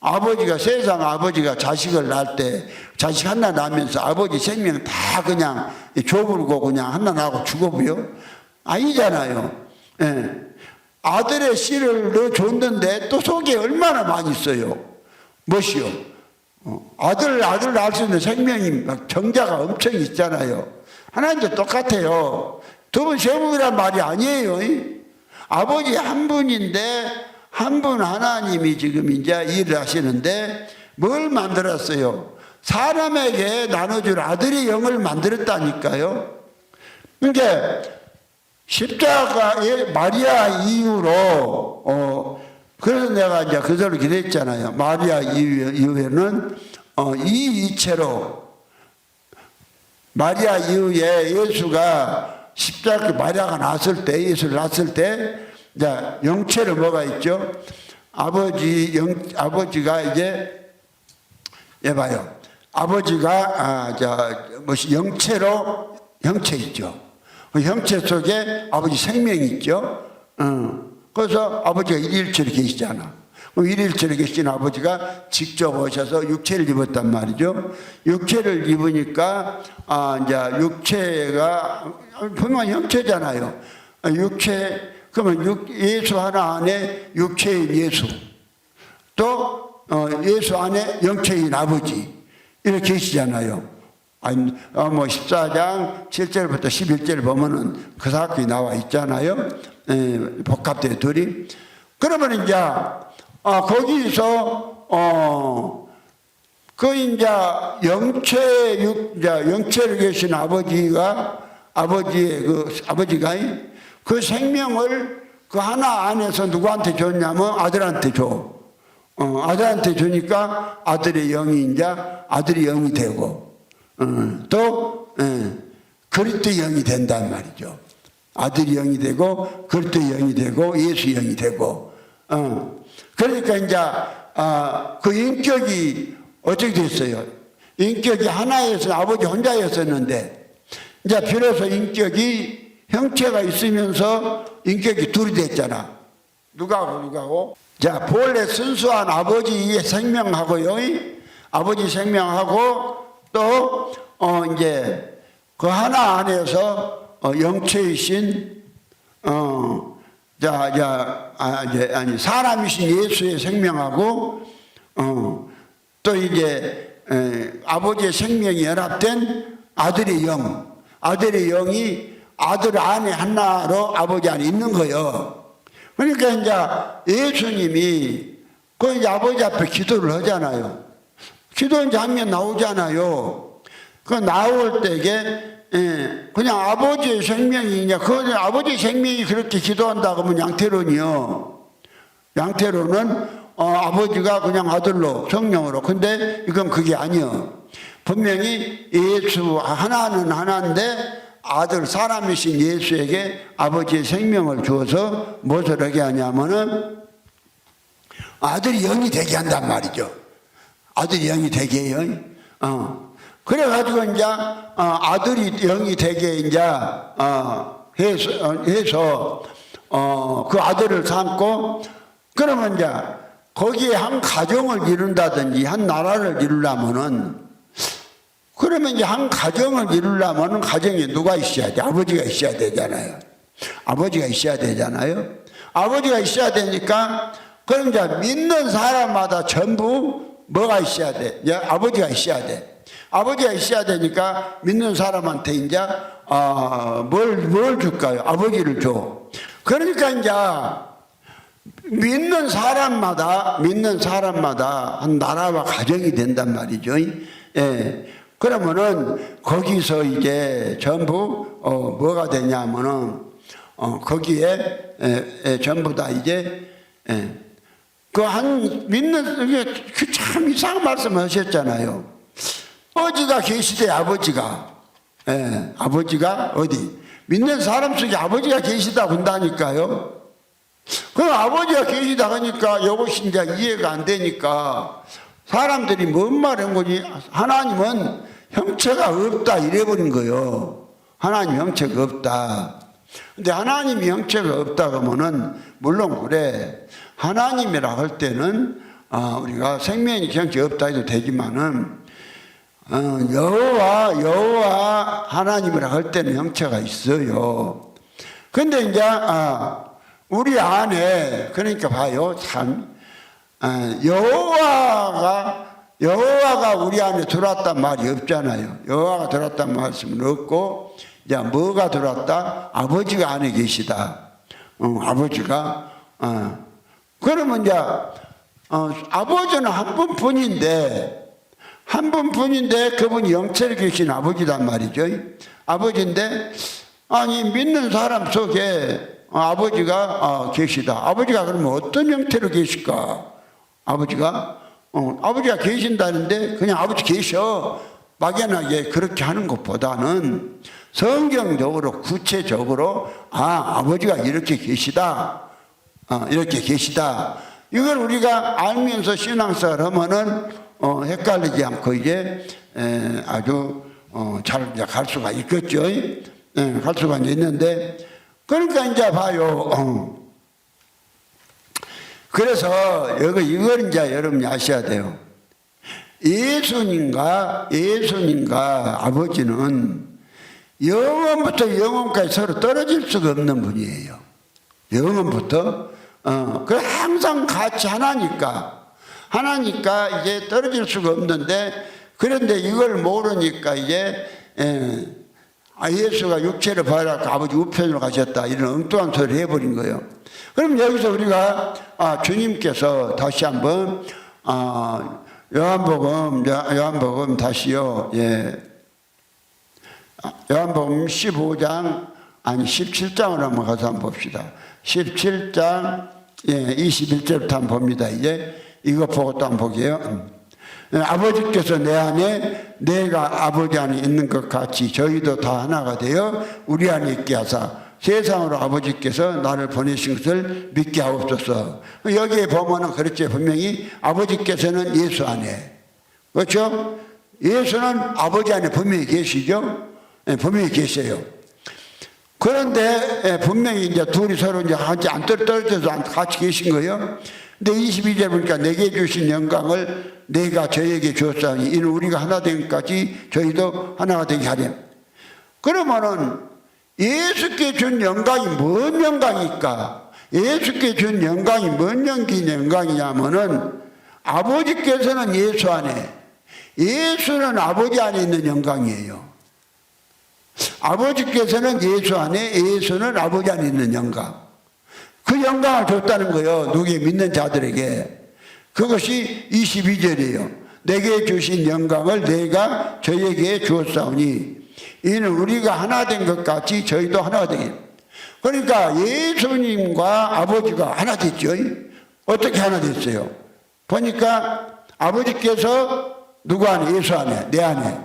아버지가 세상 아버지가 자식을 낳을 때 자식 하나 낳으면서 아버지 생명 다 그냥 조부르고 그냥 하나 낳고 죽어버려? 아니잖아요. 아들의 씨를 넣어줬는데 또 속에 얼마나 많이 있어요. 무엇이요? 아들 낳을 수 있는 생명이 막 정자가 엄청 있잖아요. 하나님도 똑같아요. 두 분, 세 분이란 말이 아니에요. 아버지 한 분인데 한 분 하나님이 지금 이제 일을 하시는데 뭘 만들었어요? 사람에게 나눠줄 아들의 영을 만들었다니까요. 그러니까 십자가의 마리아 이후로 그래서 내가 이제 그대로 기도했잖아요. 마리아 이후에는 이 이체로 마리아 이후에 예수가 십자가 마리아가 낳았을 때 예수를 낳았을 때 이제 영체로 뭐가 있죠? 아버지가 이제 봐요. 아버지가 영체로 형체 있죠. 그 형체 속에 아버지 생명이 있죠. 그래서 아버지가 일일체로 계시잖아. 그럼 일일체로 계신 아버지가 직접 오셔서 육체를 입었단 말이죠. 육체를 입으니까 이제 육체가 분명 형체잖아요. 육체 그러면 예수 하나 안에 육체인 예수 또 예수 안에 영체인 아버지 이렇게 계시잖아요. 뭐 14장 7절부터 11절 보면은 그 사건이 나와 있잖아요. 복합된 둘이. 그러면 이제 거기서 그 이제 영체로 계신 아버지가 그 생명을 그 하나 안에서 누구한테 줬냐면 아들한테 줘. 아들한테 주니까 아들의 영이 이제 아들의 영이 되고 또 그리스도 영이 된단 말이죠. 아들의 영이 되고 그리스도 영이 되고 예수 영이 되고 그러니까 이제 그 인격이 어떻게 됐어요? 인격이 하나였어. 아버지 혼자였었는데 이제 비로소 인격이 형체가 있으면서 인격이 둘이 됐잖아. 누가고? 자, 본래 순수한 아버지의 생명하고요. 아버지 생명하고 또 이제 그 하나 안에서 영체이신 사람이신 예수의 생명하고 또 이제 아버지의 생명이 연합된 아들의 영이 아들 안에 하나로 아버지 안에 있는 거예요. 그러니까 이제 예수님이 그 이제 아버지 앞에 기도를 하잖아요. 기도 장면 나오잖아요. 그 나올 때에 그냥 아버지의 생명이 이제 그 아버지 생명이 그렇게 기도한다고 하면 양태론이요. 양태론은 아버지가 그냥 아들로 성령으로. 근데 이건 그게 아니요. 분명히 예수 하나는 하나인데 아들 사람이신 예수에게 아버지의 생명을 주어서 무엇을 하게 하냐면은 아들이 영이 되게 한단 말이죠. 아들이 영이 되게 해요. 그래가지고 이제 아들이 영이 되게 이제 해서 그 아들을 삼고 그러면 이제 거기에 한 가정을 이룬다든지 한 나라를 이루려면은 그러면 이제 한 가정을 이루려면 가정에 누가 있어야 돼? 아버지가 있어야 되잖아요. 아버지가 있어야 되잖아요. 아버지가 있어야 되니까 그럼 이제 믿는 사람마다 전부 뭐가 있어야 돼? 아버지가 있어야 돼. 아버지가 있어야 되니까 믿는 사람한테 이제 뭘 줄까요? 아버지를 줘. 그러니까 이제 믿는 사람마다 한 나라와 가정이 된단 말이죠. 예. 그러면은 거기서 이제 전부 뭐가 되냐면은 거기에 전부 다 이제 그 한 믿는 그 참 이상한 말씀하셨잖아요. 아버지가 계시대. 아버지가 아버지가 어디 믿는 사람 속에 아버지가 계시다 본다니까요. 그럼 아버지가 계시다 하니까 이것이 이제 이해가 안 되니까 사람들이 뭔 말인 거지? 하나님은 형체가 없다 이래버린 거예요. 하나님 형체가 없다. 근데 하나님이 형체가 없다 그러면은 물론 그래. 하나님이라 할 때는 우리가 생명이 형체 없다 해도 되지만은 여호와 하나님이라 할 때는 형체가 있어요. 근데 이제 우리 안에 그러니까 봐요. 참 여호와가 우리 안에 들어왔단 말이 없잖아요. 여호와가 들어왔단 말씀은 없고 이제 뭐가 들어왔다? 아버지가 안에 계시다. 아버지가 그러면 이제 아버지는 한 분뿐인데 그분이 영체로 계신 아버지단 말이죠. 아버지인데 아니 믿는 사람 속에 아버지가 계시다. 아버지가 그러면 어떤 형태로 계실까? 아버지가 계신다는데 그냥 아버지 계셔 막연하게 그렇게 하는 것보다는 성경적으로 구체적으로 아버지가 이렇게 계시다. 이렇게 계시다. 이걸 우리가 알면서 신앙생활 하면은 헷갈리지 않고 이제 아주 잘 갈 수가 있겠죠. 갈 수가 있는데 그러니까 이제 봐요. 그래서 이걸 이제 여러분이 아셔야 돼요. 예수님과 아버지는 영원부터 영원까지 서로 떨어질 수가 없는 분이에요. 영원부터 그 항상 같이 하나니까 이제 떨어질 수가 없는데 그런데 이걸 모르니까 이제 예수가 육체를 받아서 아버지 우편으로 가셨다 이런 엉뚱한 소리를 해버린 거예요. 그럼 여기서 우리가 주님께서 다시 한번 요한복음 다시요. 요한복음 15장 17장으로 한번 가서 한번 봅시다. 17장 21절부터 한번 봅니다. 이제 이거 보고 또 한번 보게요. 아버지께서 내 안에 내가 아버지 안에 있는 것 같이 저희도 다 하나가 되어 우리 안에 있게 하사 세상으로 아버지께서 나를 보내신 것을 믿게 하옵소서. 여기에 보면은 그렇죠. 분명히 아버지께서는 예수 안에 그렇죠. 예수는 아버지 안에 분명히 계시죠. 분명히 계세요. 그런데 분명히 이제 둘이 서로 이제 안 떨어져서 같이 계신 거예요. 근데 22절 보니까 내게 주신 영광을 내가 저에게 주었사니 이는 우리가 하나 된 것까지 저희도 하나가 되게 하렴. 그러면은 예수께 준 영광이 뭔 영광일까? 예수께 준 영광이 뭔 영광이냐면은 아버지께서는 예수 안에, 예수는 아버지 안에 있는 영광이에요. 아버지께서는 예수 안에, 예수는 아버지 안에 있는 영광. 그 영광을 줬다는 거예요. 누구에 믿는 자들에게. 그것이 22절이에요. 내게 주신 영광을 내가 저에게 주었사오니 이는 우리가 하나 된 것 같이 저희도 하나가 되게. 그러니까 예수님과 아버지가 하나 됐죠. 어떻게 하나 됐어요? 보니까 아버지께서 누구 안에? 예수 안에, 내 안에.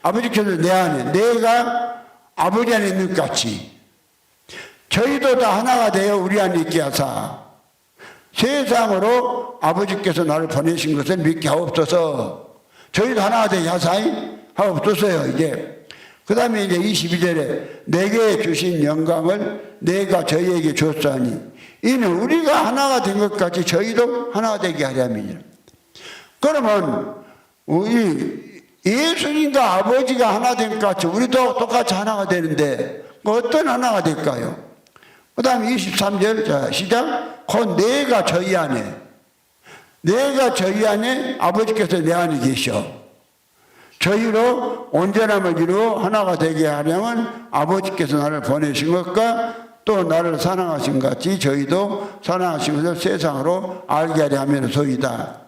아버지께서 내 안에, 내가 아버지 안에 있는 것 같이 저희도 다 하나가 되어 우리 안에 있게 하사 세상으로 아버지께서 나를 보내신 것을 믿게 하옵소서. 저희도 하나가 되게 하사이 하옵소서요. 이제 그 다음에 이제 22절에 내게 주신 영광을 내가 저희에게 줬사니 이는 우리가 하나가 된 것 같이 저희도 하나가 되게 하려니라. 그러면 우리 예수님과 아버지가 하나 된 것 같이 우리도 똑같이 하나가 되는데 어떤 하나가 될까요? 그 다음에 23절 자 시작. 곧 내가 저희 안에, 내가 저희 안에 아버지께서 내 안에 계셔. 저희로 온전함을 이루어 하나가 되게 하려면 아버지께서 나를 보내신 것과 또 나를 사랑하신 같이 저희도 사랑하신 것을 세상으로 알게 하려 함이로소이다.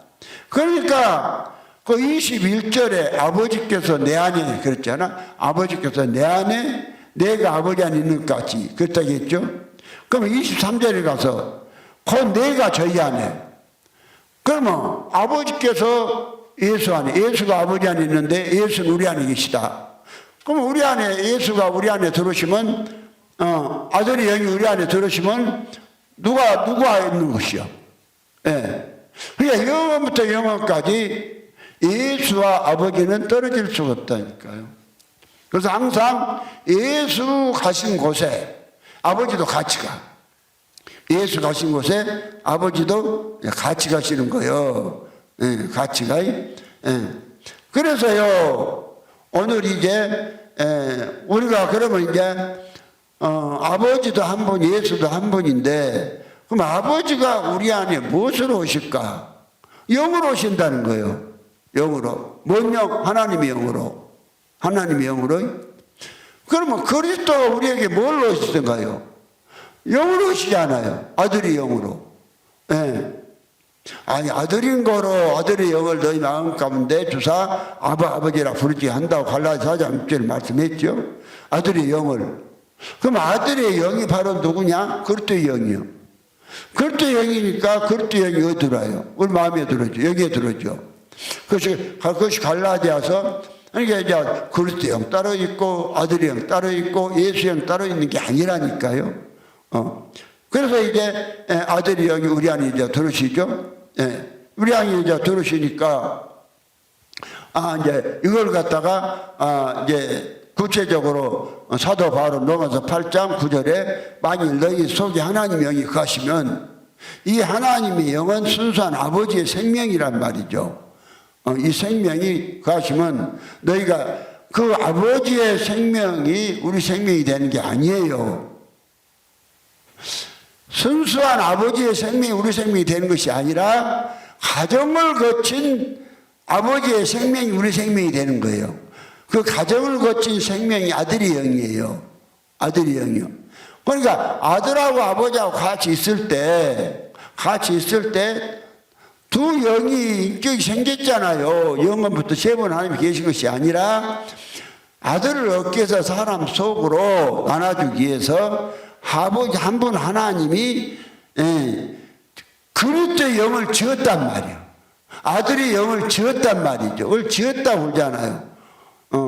그러니까 그 21절에 아버지께서 내 안에 그랬잖아. 아버지께서 내 안에 내가 아버지 안에 있는 것 같이 그랬다겠죠. 그러면 23절에 가서 그 내가 저희 안에, 그러면 아버지께서 예수 안에, 예수가 아버지 안에 있는데 예수는 우리 안에 계시다. 그럼 우리 안에, 예수가 우리 안에 들어오시면 아들의 영이 우리 안에 들어오시면 누가 있는 것이요? 예. 그러니까 영원부터 영원까지 예수와 아버지는 떨어질 수가 없다니까요. 그래서 항상 예수 가신 곳에 아버지도 같이 가. 예수 가신 곳에 아버지도 같이 가시는 거예요. 예, 같이 가. 예. 그래서요, 오늘 이제, 우리가 그러면 이제, 아버지도 한 분, 예수도 한 분인데, 그럼 아버지가 우리 안에 무엇으로 오실까? 영으로 오신다는 거예요. 영으로. 뭔 영? 하나님의 영으로. 하나님의 영으로. 그러면 그리스도가 우리에게 뭘로 오시던가요? 영으로 오시잖아요. 아들의 영으로. 예. 아니, 아들인 거로 아들의 영을 너희 마음 가운데 주사 아버지라 부르지 한다고 갈라디아서 4장 6절에 말씀했죠. 아들의 영을. 그럼 아들의 영이 바로 누구냐? 그리스도의 영이요. 그리스도의 영이니까 그리스도의 영이 어디 들어요? 우리 마음에 들어죠. 여기에 들어죠. 그것이 갈라디아서, 그러니까 이제 그리스도 영 따로 있고 아들의 영 따로 있고 예수 영 따로 있는 게 아니라니까요. 그래서 이제 아들의 영이 우리 안에 이제 들으시죠. 우리 안에 이제 들으시니까 이제 이걸 갖다가 이제 구체적으로 사도 바울은 로마서 8장 9절에 만일 너희 속에 하나님의 영이 거하시면 이 하나님의 영은 순수한 아버지의 생명이란 말이죠. 이 생명이 거하시면 너희가 그 아버지의 생명이 우리 생명이 되는 게 아니에요. 순수한 아버지의 생명이 우리 생명이 되는 것이 아니라 가정을 거친 아버지의 생명이 우리 생명이 되는 거예요. 그 가정을 거친 생명이 아들의 영이에요. 아들의 영이요. 그러니까 아들하고 아버지하고 같이 있을 때 두 영이 인격이 생겼잖아요. 영원부터 세 분 하나님이 계신 것이 아니라 아들을 얻기 위해서 사람 속으로 나눠주기 위해서 아버지 한 분 하나님이 그리스도의 영을 지었단 말이에요. 아들의 영을 지었단 말이죠. 그걸 지었다고 그러잖아요.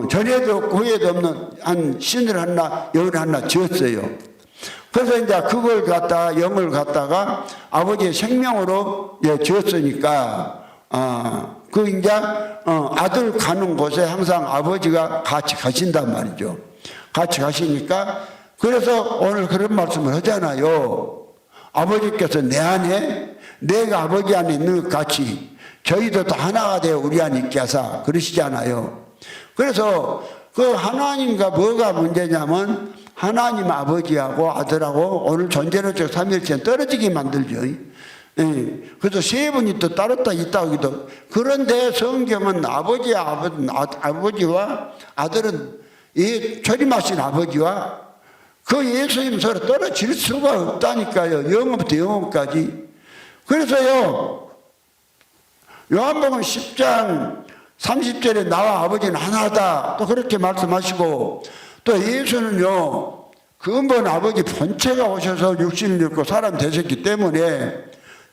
전에도 없고 후에도 없는 한 신을 하나 영을 하나 지었어요. 그래서 이제 그걸 갖다가 영을 갖다가 아버지의 생명으로 지었으니까 그 이제 아들 가는 곳에 항상 아버지가 같이 가신단 말이죠. 같이 가시니까 그래서 오늘 그런 말씀을 하잖아요. 아버지께서 내 안에 내가 아버지 안에 있는 것 같이 저희도 다 하나가 되어 우리 안에 있게 하사 그러시잖아요. 그래서 그 하나님과 뭐가 문제냐면 하나님 아버지하고 아들하고 오늘 존재론적 삼위일체는 떨어지게 만들죠. 그래서 세 분이 또 따로 있다고 해도 그런데 성경은 아버지와 아들은 이 조림하신 아버지와 그 예수님 서로 떨어질 수가 없다니까요. 영원부터 영원까지. 그래서요, 요한복음 10장 30절에 나와 아버지는 하나다. 또 그렇게 말씀하시고, 또 예수는요, 근본 아버지 본체가 오셔서 육신을 입고 사람 되셨기 때문에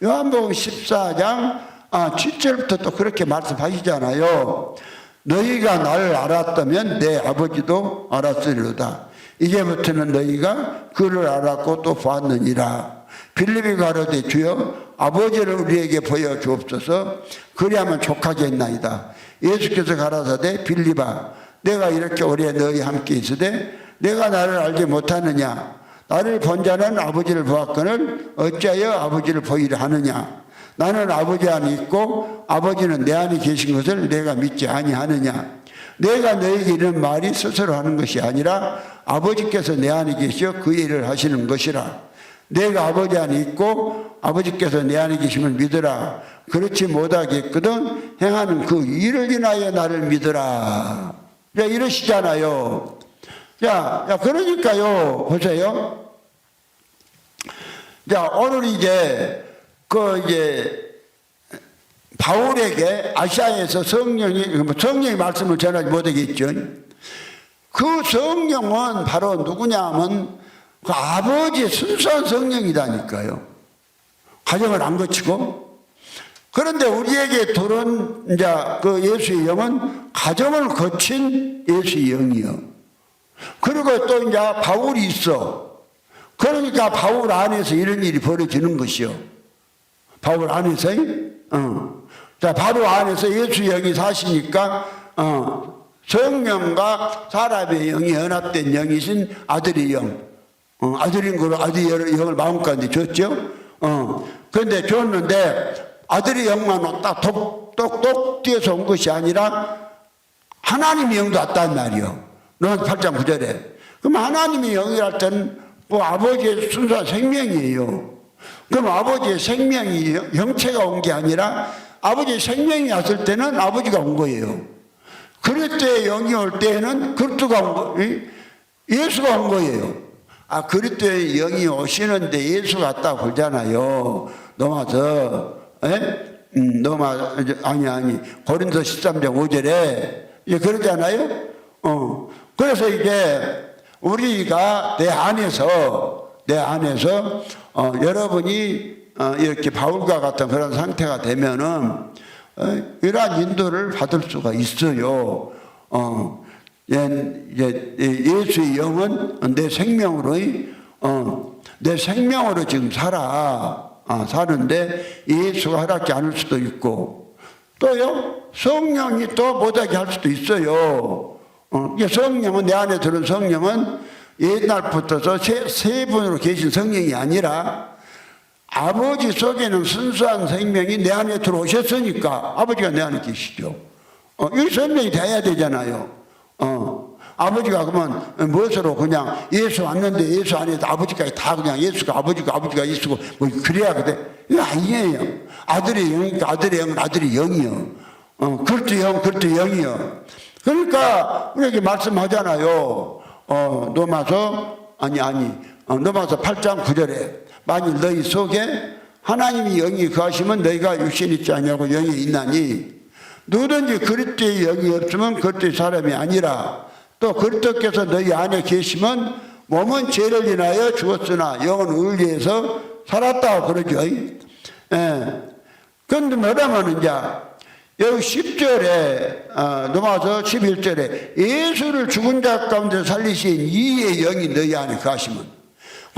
요한복음 14장 7절부터 또 그렇게 말씀하시잖아요. 너희가 나를 알았다면 내 아버지도 알았으리로다. 이제부터는 너희가 그를 알았고 또 보았느니라. 빌립이 가로되 주여 아버지를 우리에게 보여주옵소서. 그리하면 족하겠나이다. 예수께서 가라사대 빌립아 내가 이렇게 오래 너희 함께 있으되 내가 나를 알지 못하느냐. 나를 본 자는 아버지를 보았거늘 어찌하여 아버지를 보이려 하느냐. 나는 아버지 안에 있고 아버지는 내 안에 계신 것을 내가 믿지 아니하느냐. 내가 너에게 이런 말이 스스로 하는 것이 아니라 아버지께서 내 안에 계시어 그 일을 하시는 것이라. 내가 아버지 안에 있고 아버지께서 내 안에 계심을 믿으라. 그렇지 못하겠거든 행하는 그 일을 인하여 나를 믿으라. 이러시잖아요. 자, 그러니까요. 보세요. 자, 오늘 바울에게 아시아에서 성령이 말씀을 전하지 못하겠죠. 그 성령은 바로 누구냐 하면 그 아버지의 순수한 성령이라니까요. 가정을 안 거치고. 그런데 우리에게 들은 이제 그 예수의 영은 가정을 거친 예수의 영이요. 그리고 또 이제 바울이 있어. 그러니까 바울 안에서 이런 일이 벌어지는 것이요. 바울 안에서, 자, 바로 안에서 예수의 영이 사시니까, 성령과 사람의 영이 연합된 영이신 아들의 영. 아들인 거로 아들의 영을 마음 가운데 줬죠. 그런데 줬는데 아들의 영만 딱 똑똑 뛰어서 온 것이 아니라 하나님의 영도 왔단 말이요. 로마서 8장 9절에. 그럼 하나님의 영이랄 때는 뭐 아버지의 순수한 생명이에요. 그럼 아버지의 생명이 형체가 온 게 아니라 아버지의 생명이 왔을 때는 아버지가 온 거예요. 그럴 때 영이 올 때에는 그리스도가 온 거예요. 예수가 온 거예요. 그리스도의 영이 오시는데 예수 같다고 그러잖아요. 로마서, 고린도 13장 5절에 그러잖아요. 그래서 우리가 내 안에서 여러분이 이렇게 바울과 같은 그런 상태가 되면은 이러한 인도를 받을 수가 있어요. 예수의 영은 내 생명으로 지금 사는데 예수가 허락지 않을 수도 있고 또요 성령이 또 못하게 할 수도 있어요. 성령은 내 안에 들은 성령은 옛날부터 세 분으로 계신 성령이 아니라 아버지 속에는 순수한 생명이 내 안에 들어오셨으니까 아버지가 내 안에 계시죠. 이 설명이 돼야 되잖아요. 아버지가 그러면 무엇으로 그냥 예수 왔는데 예수 안에서 아버지까지 다 그냥 예수가 아버지가 예수고 뭐 그래야 그래? 이거 아니에요. 아들의 영이니까 아들의 영은 아들의 영이요. 그리스도 영이요. 그러니까 우리에게 말씀하잖아요. 로마서 8장 9절에 만일 너희 속에 하나님이 영이 거하시면 너희가 육신이 있지 않냐고 영이 있나니 누구든지 그리스도의 영이 없으면 그리스도의 사람이 아니라 또 그리스도께서 너희 안에 계시면 몸은 죄를 인하여 죽었으나 영은 의리에서 살았다고 그러죠. 그런데 뭐라면 이제 여기 10절에 넘어와서 11절에 예수를 죽은 자 가운데 살리신 이의 영이 너희 안에 가시면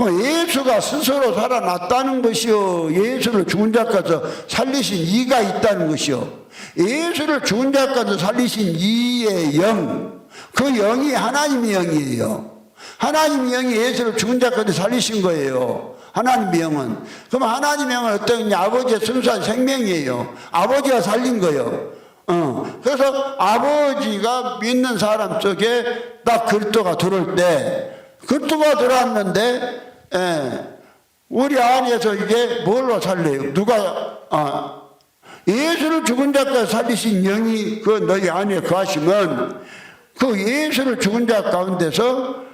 예수가 스스로 살아났다는 것이요. 예수를 죽은 자 가운데 살리신 이가 있다는 것이요. 예수를 죽은 자 가운데 살리신 이의 영, 그 영이 하나님의 영이에요. 하나님의 영이 예수를 죽은 자 가운데 살리신 거예요. 하나님의 영은. 그럼 하나님의 영은 어떤 거냐? 아버지의 순수한 생명이에요. 아버지가 살린 거예요. 그래서 아버지가 믿는 사람 속에 딱 그리스도가 들어올 때, 그리스도가 들어왔는데, 우리 안에서 이게 뭘로 살려요? 예수를 죽은 자까지 살리신 영이 그 너희 안에 거하시면 그 예수를 죽은 자 가운데서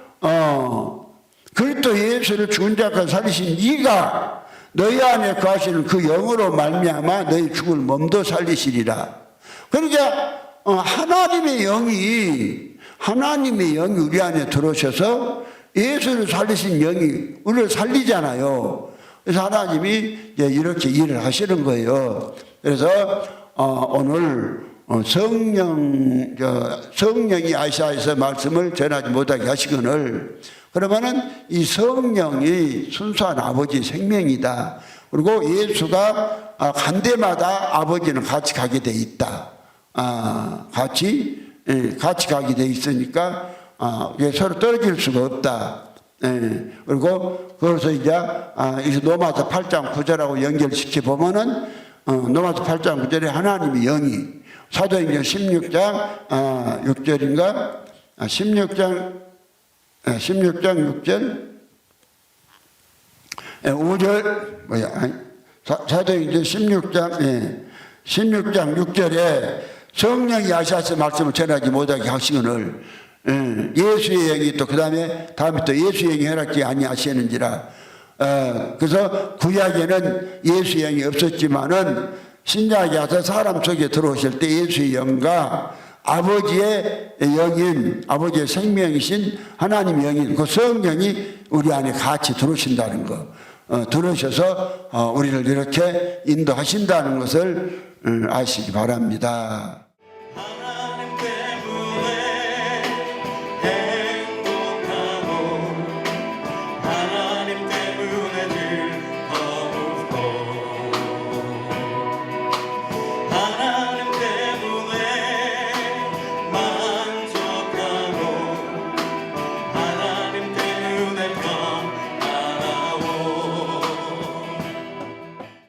그리스도 예수를 죽은 자까지 살리신 이가 너희 안에 거하시는 그 영으로 말미암아 너희 죽을 몸도 살리시리라. 그러니까 하나님의 영이 우리 안에 들어오셔서 예수를 살리신 영이 우리를 살리잖아요. 그래서 하나님이 이렇게 일을 하시는 거예요. 그래서 오늘 성령이 아시아에서 말씀을 전하지 못하게 하시거늘 그러면은 이 성령이 순수한 아버지 생명이다. 그리고 예수가 간 데마다 아버지는 같이 가게 돼 있다. 같이 가게 돼 있으니까 서로 떨어질 수가 없다. 그리고 그래서 이제 로마서 8장 9절하고 연결시켜 보면은 로마서 8장 9절에 하나님의 영이 사도행전 16장 6절인가 16장 6절 5절 사도행전 16장 6절에 성령이 하셔서 말씀을 전하지 못하게 하시거늘 예수의 영이 또 다음에 또 예수의 영이 허락지 아니하시는지라. 그래서 구약에는 예수의 영이 없었지만은 신약에 와서 사람 속에 들어오실 때 예수의 영과 아버지의 영인, 아버지의 생명이신 하나님의 영인 그 성령이 우리 안에 같이 들어오신다는 거, 들어오셔서 우리를 이렇게 인도하신다는 것을 아시기 바랍니다.